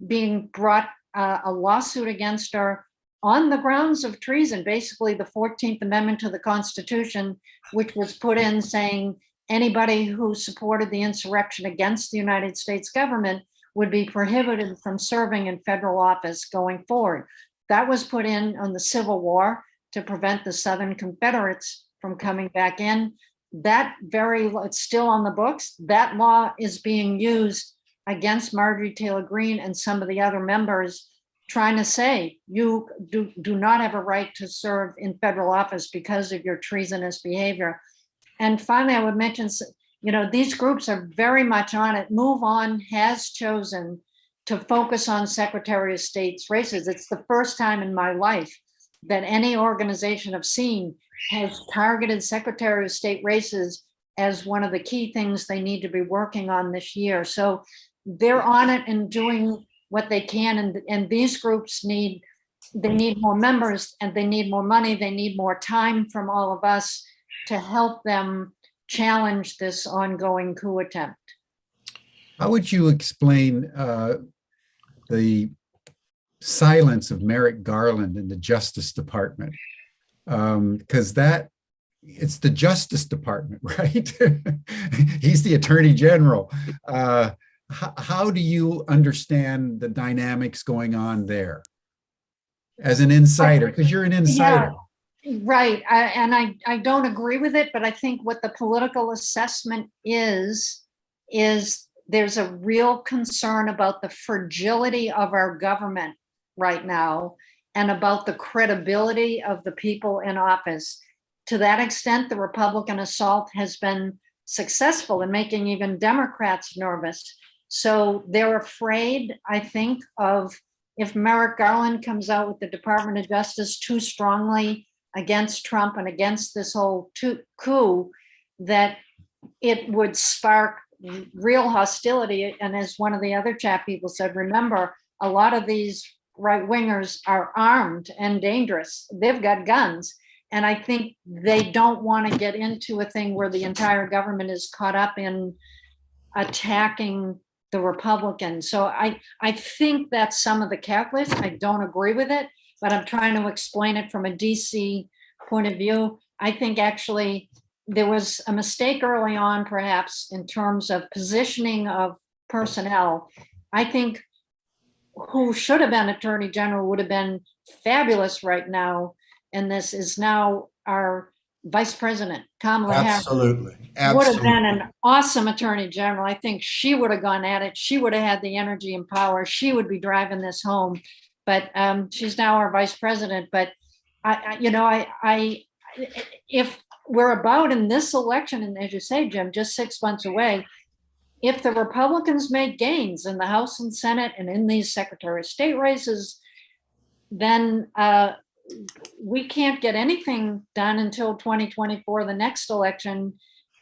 being brought a lawsuit against her on the grounds of treason, basically the 14th Amendment to the Constitution, which was put in saying anybody who supported the insurrection against the United States government would be prohibited from serving in federal office going forward. That was put in on the Civil War to prevent the Southern Confederates from coming back in. It's still on the books. That law is being used against Marjorie Taylor Greene and some of the other members, trying to say you do not have a right to serve in federal office because of your treasonous behavior. And finally, I would mention, these groups are very much on it. Move On has chosen to focus on Secretary of State's races. It's the first time in my life that any organization I've seen has targeted Secretary of State races as one of the key things they need to be working on this year. So they're on it and doing what they can, and these groups need more members, and they need more money. They need more time from all of us to help them challenge this ongoing coup attempt. How would you explain the silence of Merrick Garland in the Justice Department? Because it's the Justice Department, right? He's the Attorney General. How do you understand the dynamics going on there as an insider? Because you're an insider. Yeah, right. I don't agree with it, but I think what the political assessment is there's a real concern about the fragility of our government right now and about the credibility of the people in office. To that extent, the Republican assault has been successful in making even Democrats nervous. So they're afraid, I think, of if Merrick Garland comes out with the Department of Justice too strongly against Trump and against this whole coup, that it would spark real hostility. And as one of the other chat people said, remember, a lot of these right-wingers are armed and dangerous. They've got guns. And I think they don't want to get into a thing where the entire government is caught up in attacking the Republicans. So I think that's some of the calculus. I don't agree with it, but I'm trying to explain it from a DC point of view. I think actually there was a mistake early on, perhaps, in terms of positioning of personnel. I think who should have been Attorney General would have been fabulous right now, and this is now our Vice President, Kamala Harris. Absolutely. Would have been an awesome Attorney General. I think she would have gone at it. She would have had the energy and power. She would be driving this home. But she's now our Vice President. But if we're about in this election, and as you say, Jim, just 6 months away, if the Republicans make gains in the House and Senate and in these Secretary of State races, then we can't get anything done until 2024, the next election,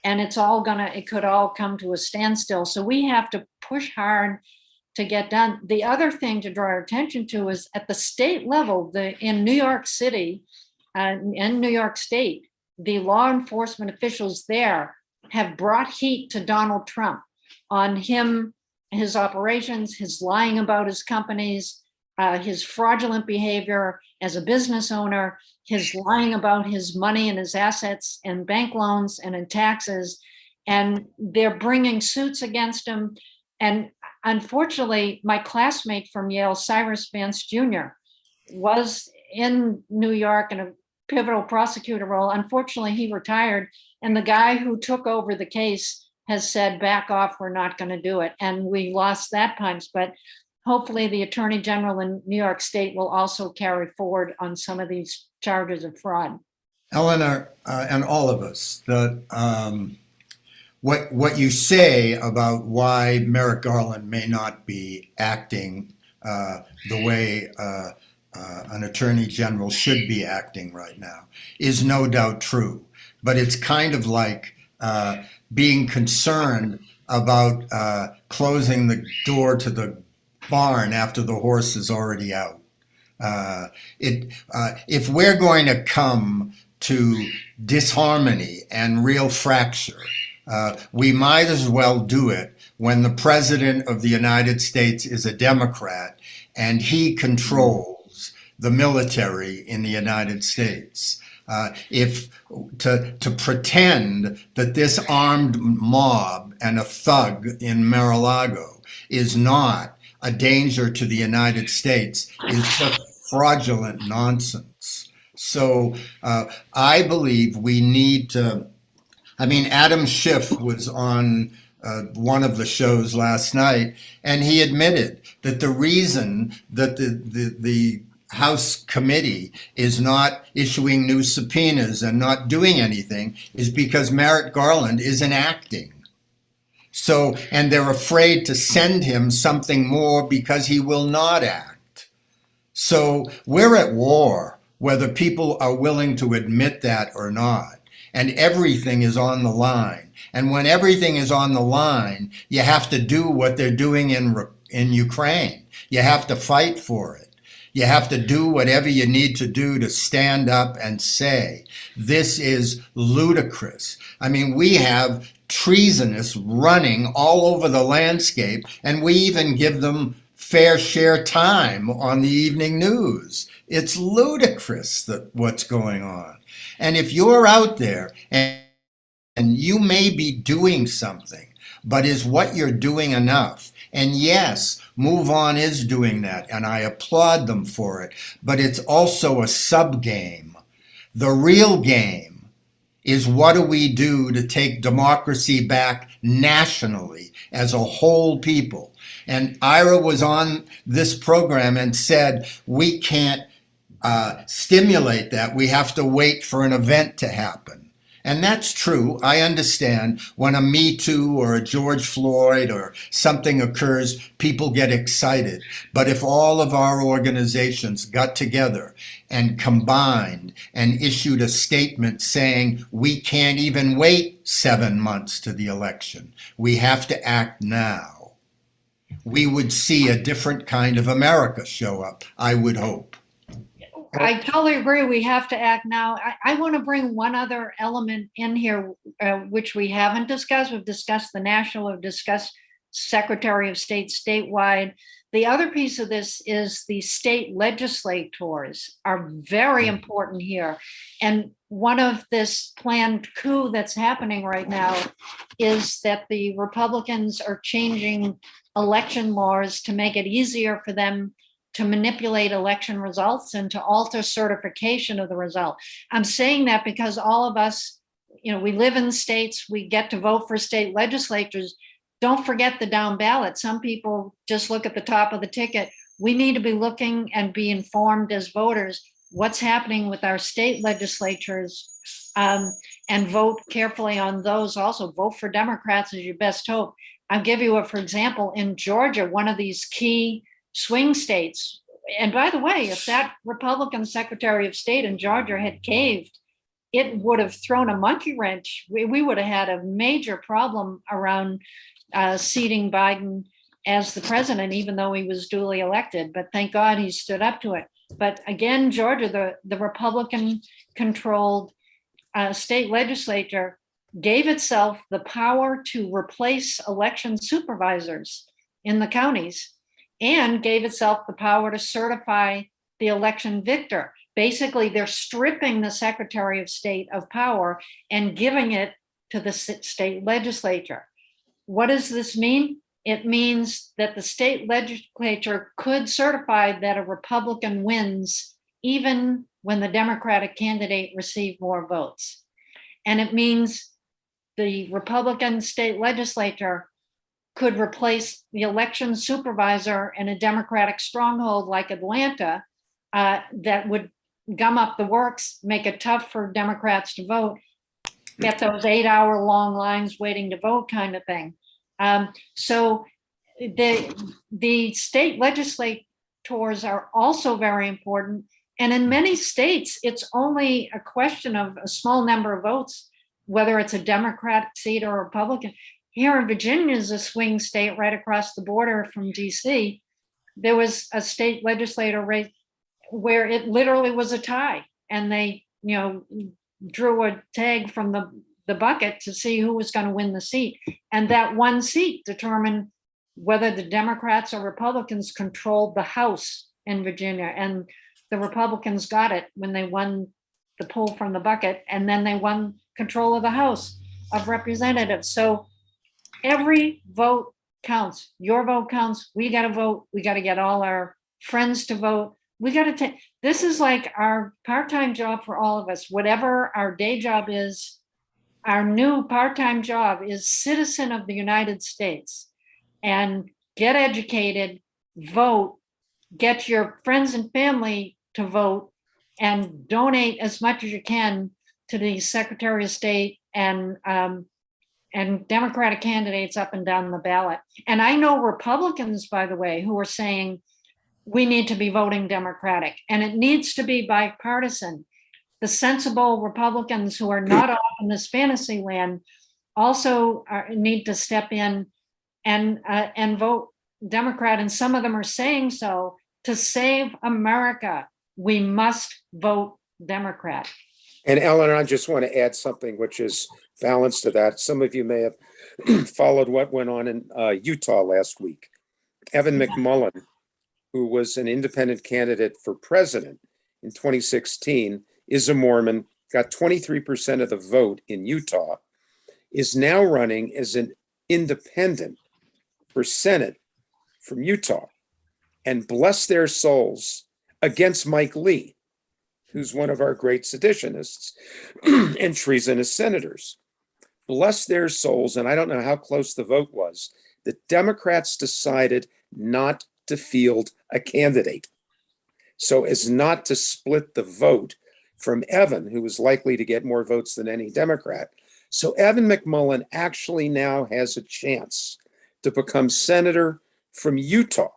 and it could all come to a standstill. So we have to push hard to get done. The other thing to draw our attention to is at the state level, in New York City and New York State, the law enforcement officials there have brought heat to Donald Trump on him, his operations, his lying about his companies, his fraudulent behavior as a business owner, his lying about his money and his assets and bank loans and in taxes. And they're bringing suits against him. And unfortunately, my classmate from Yale, Cyrus Vance Jr., was in New York in a pivotal prosecutor role. Unfortunately, he retired. And the guy who took over the case has said, back off, we're not going to do it. And we lost that punch. But hopefully the Attorney General in New York State will also carry forward on some of these charges of fraud. Eleanor, and all of us, what you say about why Merrick Garland may not be acting the way an attorney general should be acting right now is no doubt true. But it's kind of like being concerned about closing the door to the barn after the horse is already out. If we're going to come to disharmony and real fracture, we might as well do it when the president of the United States is a Democrat and he controls the military in the United States. If to pretend that this armed mob and a thug in Mar-a-Lago is not a danger to the United States is just fraudulent nonsense. So I believe we need to, I mean, Adam Schiff was on one of the shows last night, and he admitted that the reason that the House committee is not issuing new subpoenas and not doing anything is because Merrick Garland isn't acting. So, and they're afraid to send him something more because he will not act. So we're at war, whether people are willing to admit that or not. And everything is on the line. And when everything is on the line, you have to do what they're doing in Ukraine. You have to fight for it. You have to do whatever you need to do to stand up and say, this is ludicrous. I mean, we have treasonous running all over the landscape, and we even give them fair share time on the evening news. It's ludicrous that what's going on. And if you're out there and you may be doing something, but is what you're doing enough? And yes, Move On is doing that, and I applaud them for it, but it's also a sub-game. The real game is, what do we do to take democracy back nationally as a whole people? And Ira was on this program and said, we can't stimulate that. We have to wait for an event to happen. And that's true. I understand when a Me Too or a George Floyd or something occurs, people get excited. But if all of our organizations got together and combined and issued a statement saying we can't even wait 7 months to the election, we have to act now, we would see a different kind of America show up, I would hope. I totally agree. We have to act now. I want to bring one other element in here, which we haven't discussed. We've discussed the national, we've discussed Secretary of State statewide. The other piece of this is the state legislators are very important here. And one of this planned coup that's happening right now is that the Republicans are changing election laws to make it easier for them to manipulate election results and to alter certification of the result. I'm saying that because all of us, we live in states, we get to vote for state legislatures. Don't forget the down ballot. Some people just look at the top of the ticket. We need to be looking and be informed as voters what's happening with our state legislatures, and vote carefully on those. Also, vote for Democrats as your best hope. I'll give you for example, in Georgia, one of these key swing states. And by the way, if that Republican Secretary of State in Georgia had caved, it would have thrown a monkey wrench. We would have had a major problem around seating Biden as the president, even though he was duly elected. But thank God he stood up to it. But again, Georgia, the Republican-controlled state legislature gave itself the power to replace election supervisors in the counties, and gave itself the power to certify the election victor. Basically, they're stripping the Secretary of State of power and giving it to the state legislature. What does this mean? It means that the state legislature could certify that a Republican wins even when the Democratic candidate received more votes. And it means the Republican state legislature could replace the election supervisor in a Democratic stronghold like Atlanta, that would gum up the works, make it tough for Democrats to vote, get those 8-hour long lines waiting to vote kind of thing. So the state tours are also very important. And in many states, it's only a question of a small number of votes, whether it's a Democratic seat or a Republican. Here in Virginia is a swing state right across the border from DC. There was a state legislator race where it literally was a tie, and they, drew a tag from the bucket to see who was going to win the seat. And that one seat determined whether the Democrats or Republicans controlled the House in Virginia. And the Republicans got it when they won the pull from the bucket, and then they won control of the House of Representatives. So every vote counts. Your vote counts. We got to vote. We got to get all our friends to vote. We got to take, this is like our part-time job for all of us. Whatever our day job is, our new part-time job is citizen of the United States. And get educated, vote, get your friends and family to vote, and donate as much as you can to the Secretary of State and Democratic candidates up and down the ballot. And I know Republicans, by the way, who are saying we need to be voting Democratic, and it needs to be bipartisan. The sensible Republicans who are not off in this fantasy land also need to step in and vote Democrat. And some of them are saying so. To save America, we must vote Democrat. And Eleanor, I just want to add something which is balanced to that. Some of you may have followed what went on in Utah last week. Evan McMullin, who was an independent candidate for president in 2016, is a Mormon, got 23% of the vote in Utah, is now running as an independent for Senate from Utah, and bless their souls, against Mike Lee, who's one of our great seditionists and treasonous senators. Bless their souls, and I don't know how close the vote was, the Democrats decided not to field a candidate so as not to split the vote from Evan, who was likely to get more votes than any Democrat. So Evan McMullin actually now has a chance to become senator from Utah,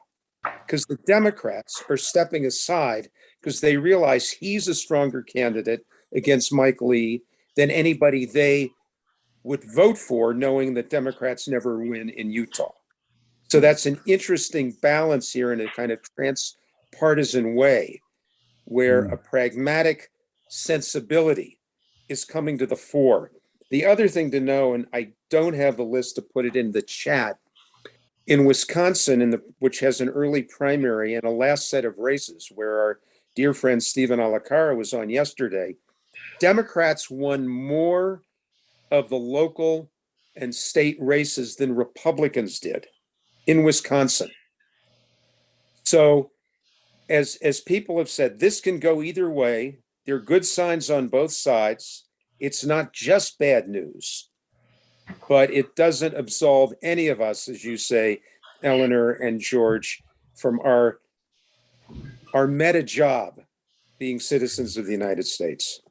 because the Democrats are stepping aside because they realize he's a stronger candidate against Mike Lee than anybody they would vote for, knowing that Democrats never win in Utah. So that's an interesting balance here in a kind of transpartisan way, where a pragmatic sensibility is coming to the fore. The other thing to know, and I don't have the list to put it in the chat, in Wisconsin, which has an early primary and a last set of races, where our dear friend Stephen Alacara was on yesterday, Democrats won more of the local and state races than Republicans did in Wisconsin. So as people have said, this can go either way. There are good signs on both sides. It's not just bad news, but it doesn't absolve any of us, as you say, Eleanor and George, from our meta job being citizens of the United States.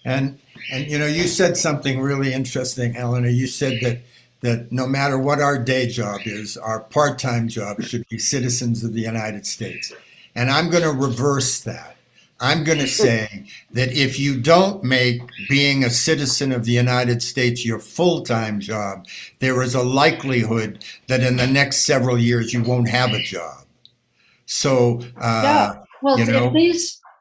And you said something really interesting, Eleanor. You said that no matter what our day job is, our part-time job should be citizens of the United States. And I'm going to reverse that. I'm going to say that if you don't make being a citizen of the United States your full-time job, there is a likelihood that in the next several years you won't have a job. So, well,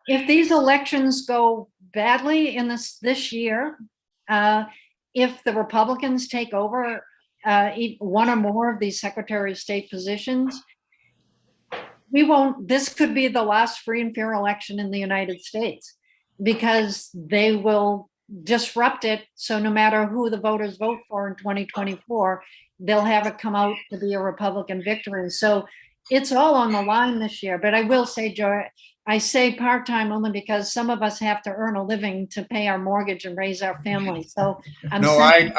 if these elections go badly in this year, if the Republicans take over one or more of these Secretary of State positions, this could be the last free and fair election in the United States, because they will disrupt it. So no matter who the voters vote for in 2024, they'll have it come out to be a Republican victory. So it's all on the line this year. But I will say, Joy, I say part-time only because some of us have to earn a living to pay our mortgage and raise our family. So I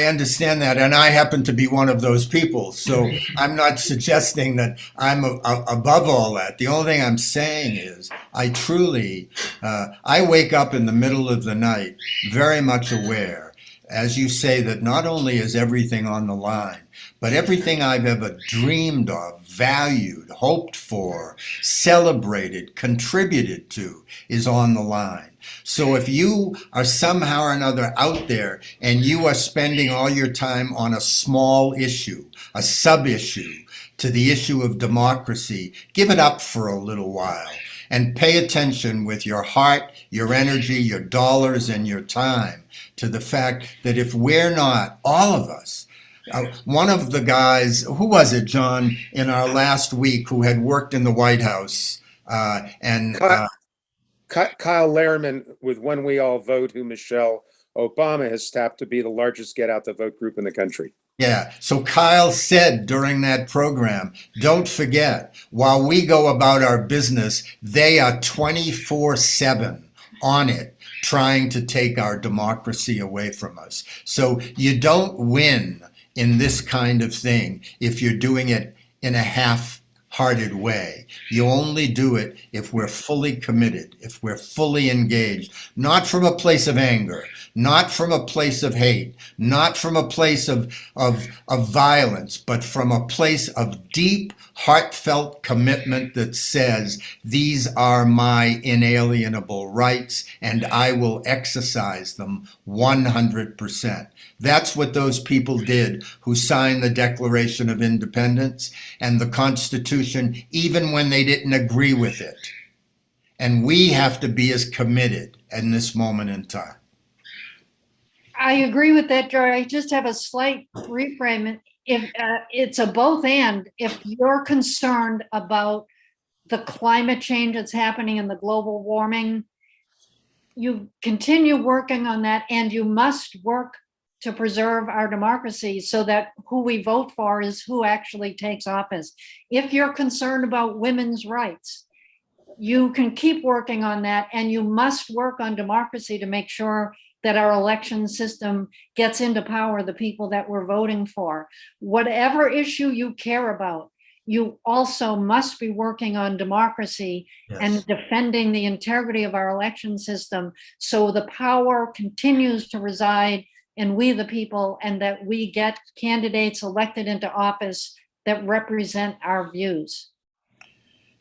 understand that, and I happen to be one of those people. So I'm not suggesting that I'm above all that. The only thing I'm saying is I truly, I wake up in the middle of the night very much aware, as you say, that not only is everything on the line, but everything I've ever dreamed of valued, hoped for, celebrated, contributed to is on the line. So if you are somehow or another out there and you are spending all your time on a small issue, a sub-issue to the issue of democracy, give it up for a little while and pay attention with your heart, your energy, your dollars, and your time to the fact that if we're not, all of us, one of the guys, who was it, John, in our last week who had worked in the White House Kyle Lehrman with When We All Vote, who Michelle Obama has tapped to be the largest get out the vote group in the country. Yeah, so Kyle said during that program, don't forget, while we go about our business, they are 24/7 on it, trying to take our democracy away from us. So you don't win in this kind of thing if you're doing it in a half-hearted way. You only do it if we're fully committed, if we're fully engaged, not from a place of anger, not from a place of hate, not from a place of violence, but from a place of deep, heartfelt commitment that says, these are my inalienable rights and I will exercise them 100%. That's what those people did who signed the Declaration of Independence and the Constitution, even when they didn't agree with it. And we have to be as committed in this moment in time. I agree with that, Joy. I just have a slight reframe. If it's a both and, if you're concerned about the climate change that's happening and the global warming, you continue working on that, and you must work to preserve our democracy so that who we vote for is who actually takes office. If you're concerned about women's rights, you can keep working on that, and you must work on democracy to make sure that our election system gets into power the people that we're voting for. Whatever issue you care about, you also must be working on democracy and defending the integrity of our election system so the power continues to reside in we the people, and that we get candidates elected into office that represent our views.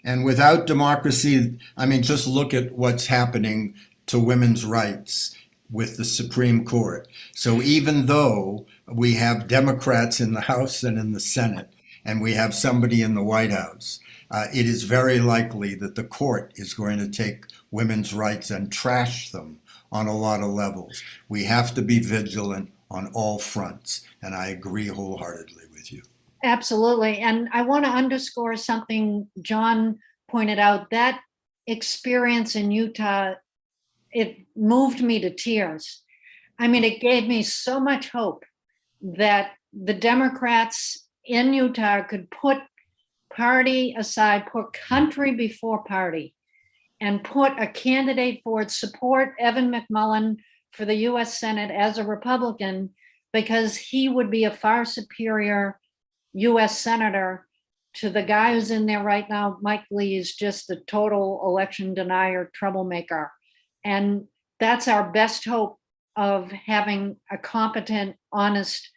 And without democracy, I mean, just look at what's happening to women's rights with the Supreme Court. So even though we have Democrats in the House and in the Senate, and we have somebody in the White House, it is very likely that the court is going to take women's rights and trash them on a lot of levels. We have to be vigilant on all fronts, and I agree wholeheartedly with you. Absolutely. And I want to underscore something John pointed out. That experience in Utah, it moved me to tears. I mean, it gave me so much hope that the Democrats in Utah could put party aside, put country before party, and put a candidate forward, support Evan McMullin for the US Senate as a Republican, because he would be a far superior US Senator to the guy who's in there right now. Mike Lee is just a total election denier, troublemaker. And that's our best hope of having a competent, honest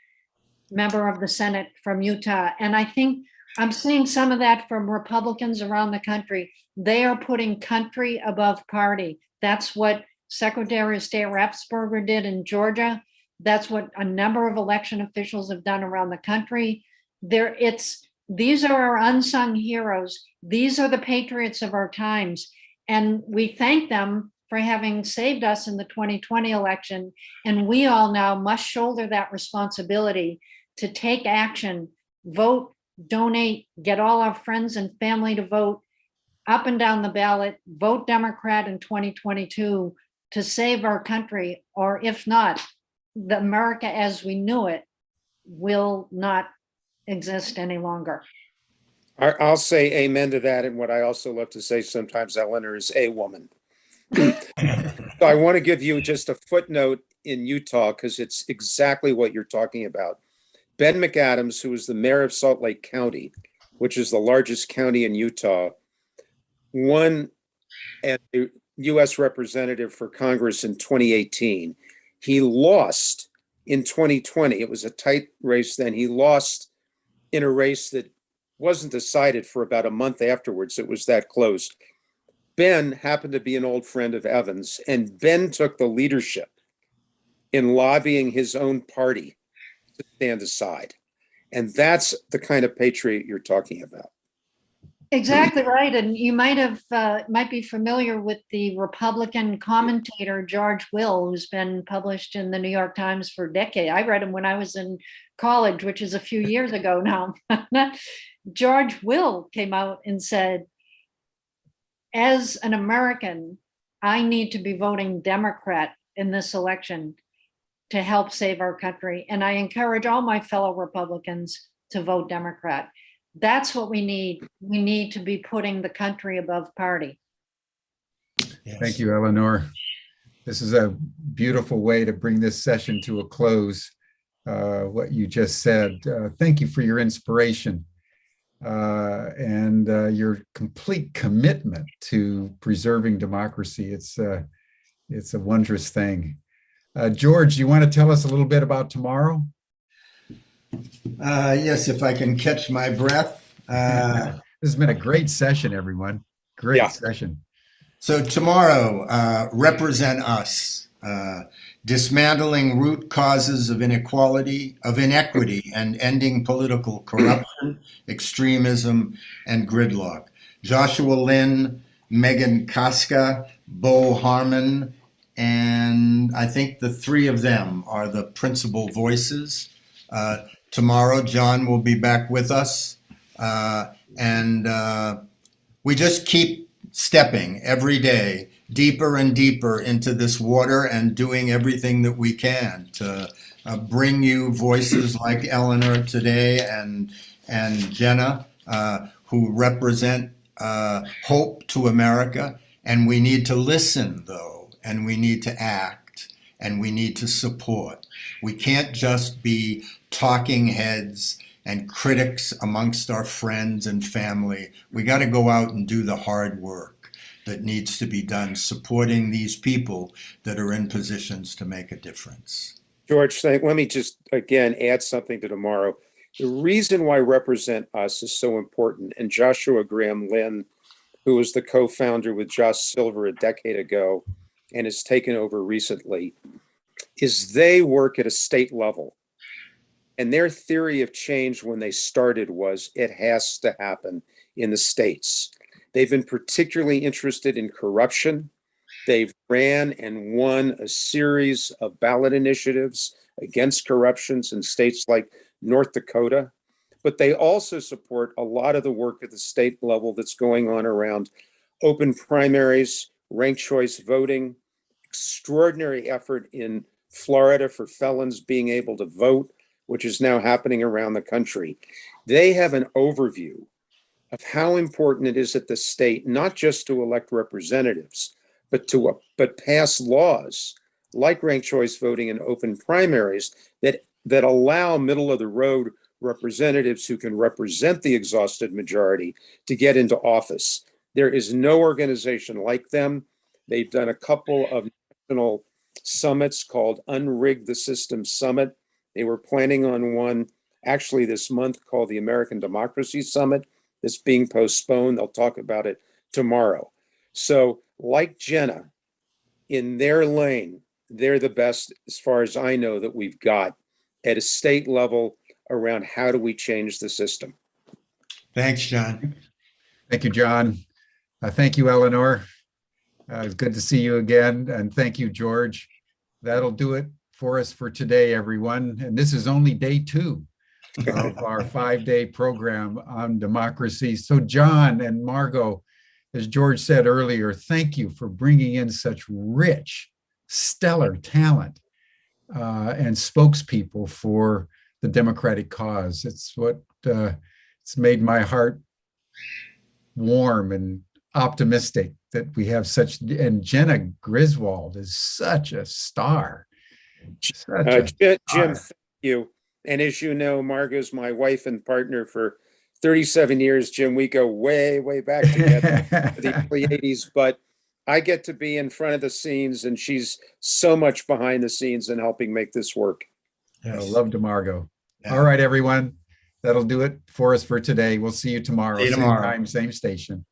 member of the Senate from Utah. And I think I'm seeing some of that from Republicans around the country. They are putting country above party. That's what Secretary of State Rapsberger did in Georgia. That's what a number of election officials have done around the country. These are our unsung heroes. These are the patriots of our times. And we thank them for having saved us in the 2020 election. And we all now must shoulder that responsibility to take action, vote, donate, get all our friends and family to vote up and down the ballot, vote Democrat in 2022 to save our country. Or if not, the America as we knew it will not exist any longer. I'll say amen to that. And what I also love to say sometimes, Eleanor, is a woman. So I want to give you just a footnote in Utah because it's exactly what you're talking about. Ben McAdams, who is the mayor of Salt Lake County, which is the largest county in Utah, won as a U.S. representative for Congress in 2018. He lost in 2020. It was a tight race then. He lost in a race that wasn't decided for about a month afterwards. It was that close. Ben happened to be an old friend of Evan's, and Ben took the leadership in lobbying his own party to stand aside. And that's the kind of patriot you're talking about. Exactly right. And you might be familiar with the Republican commentator, George Will, who's been published in the New York Times for a decade. I read him when I was in college, which is a few years ago now. George Will came out and said, as an American, I need to be voting Democrat in this election to help save our country. And I encourage all my fellow Republicans to vote Democrat. That's what we need. We need to be putting the country above party. Yes. Thank you, Eleanor. This is a beautiful way to bring this session to a close. What you just said. Thank you for your inspiration and your complete commitment to preserving democracy. It's a wondrous thing. George, you want to tell us a little bit about tomorrow? Yes, if I can catch my breath. This has been a great session, everyone. Great session. So tomorrow, represent us, dismantling root causes of inequity, and ending political corruption, extremism, and gridlock. Joshua Lynn, Megan Kaska, Bo Harmon, and I think the three of them are the principal voices. Tomorrow, John will be back with us. And we just keep stepping every day deeper and deeper into this water and doing everything that we can to bring you voices like Eleanor today and Jenna, who represent hope to America. And we need to listen, though, and we need to act, and we need to support. We can't just be talking heads and critics amongst our friends and family. We got to go out and do the hard work that needs to be done, supporting these people that are in positions to make a difference. George, let me just again add something to tomorrow. The reason why Represent Us is so important, and Joshua Graham Lynn, who was the co-founder with Josh Silver a decade ago and has taken over recently, is they work at a state level. And their theory of change when they started was it has to happen in the states. They've been particularly interested in corruption. They've ran and won a series of ballot initiatives against corruptions in states like North Dakota. But they also support a lot of the work at the state level that's going on around open primaries, ranked choice voting, extraordinary effort in Florida for felons being able to vote, which is now happening around the country. They have an overview of how important it is at the state, not just to elect representatives, but pass laws like ranked choice voting and open primaries that allow middle of the road representatives who can represent the exhausted majority to get into office. There is no organization like them. They've done a couple of national summits called Unrig the System Summit. They were planning on one actually this month called the American Democracy Summit that's being postponed. They'll talk about it tomorrow. So like Jenna, in their lane, they're the best, as far as I know, that we've got at a state level around how do we change the system. Thanks, John. Thank you, John. Thank you, Eleanor. It's good to see you again. And thank you, George. That'll do it for us for today, everyone. And this is only day 2 of our 5-day program on democracy. So John and Margo, as George said earlier, thank you for bringing in such rich, stellar talent and spokespeople for the democratic cause. It's what it's made my heart warm and optimistic that we have such, and Jenna Griswold is such a star. Jim, thank you. And as you know, Margo's my wife and partner for 37 years. Jim, we go way, way back together, the early 80s, but I get to be in front of the scenes and she's so much behind the scenes and helping make this work. Yes. Love to Margo. Yeah. All right, everyone. that'll do it for us for today. We'll see you tomorrow. See you Same tomorrow. time, same station.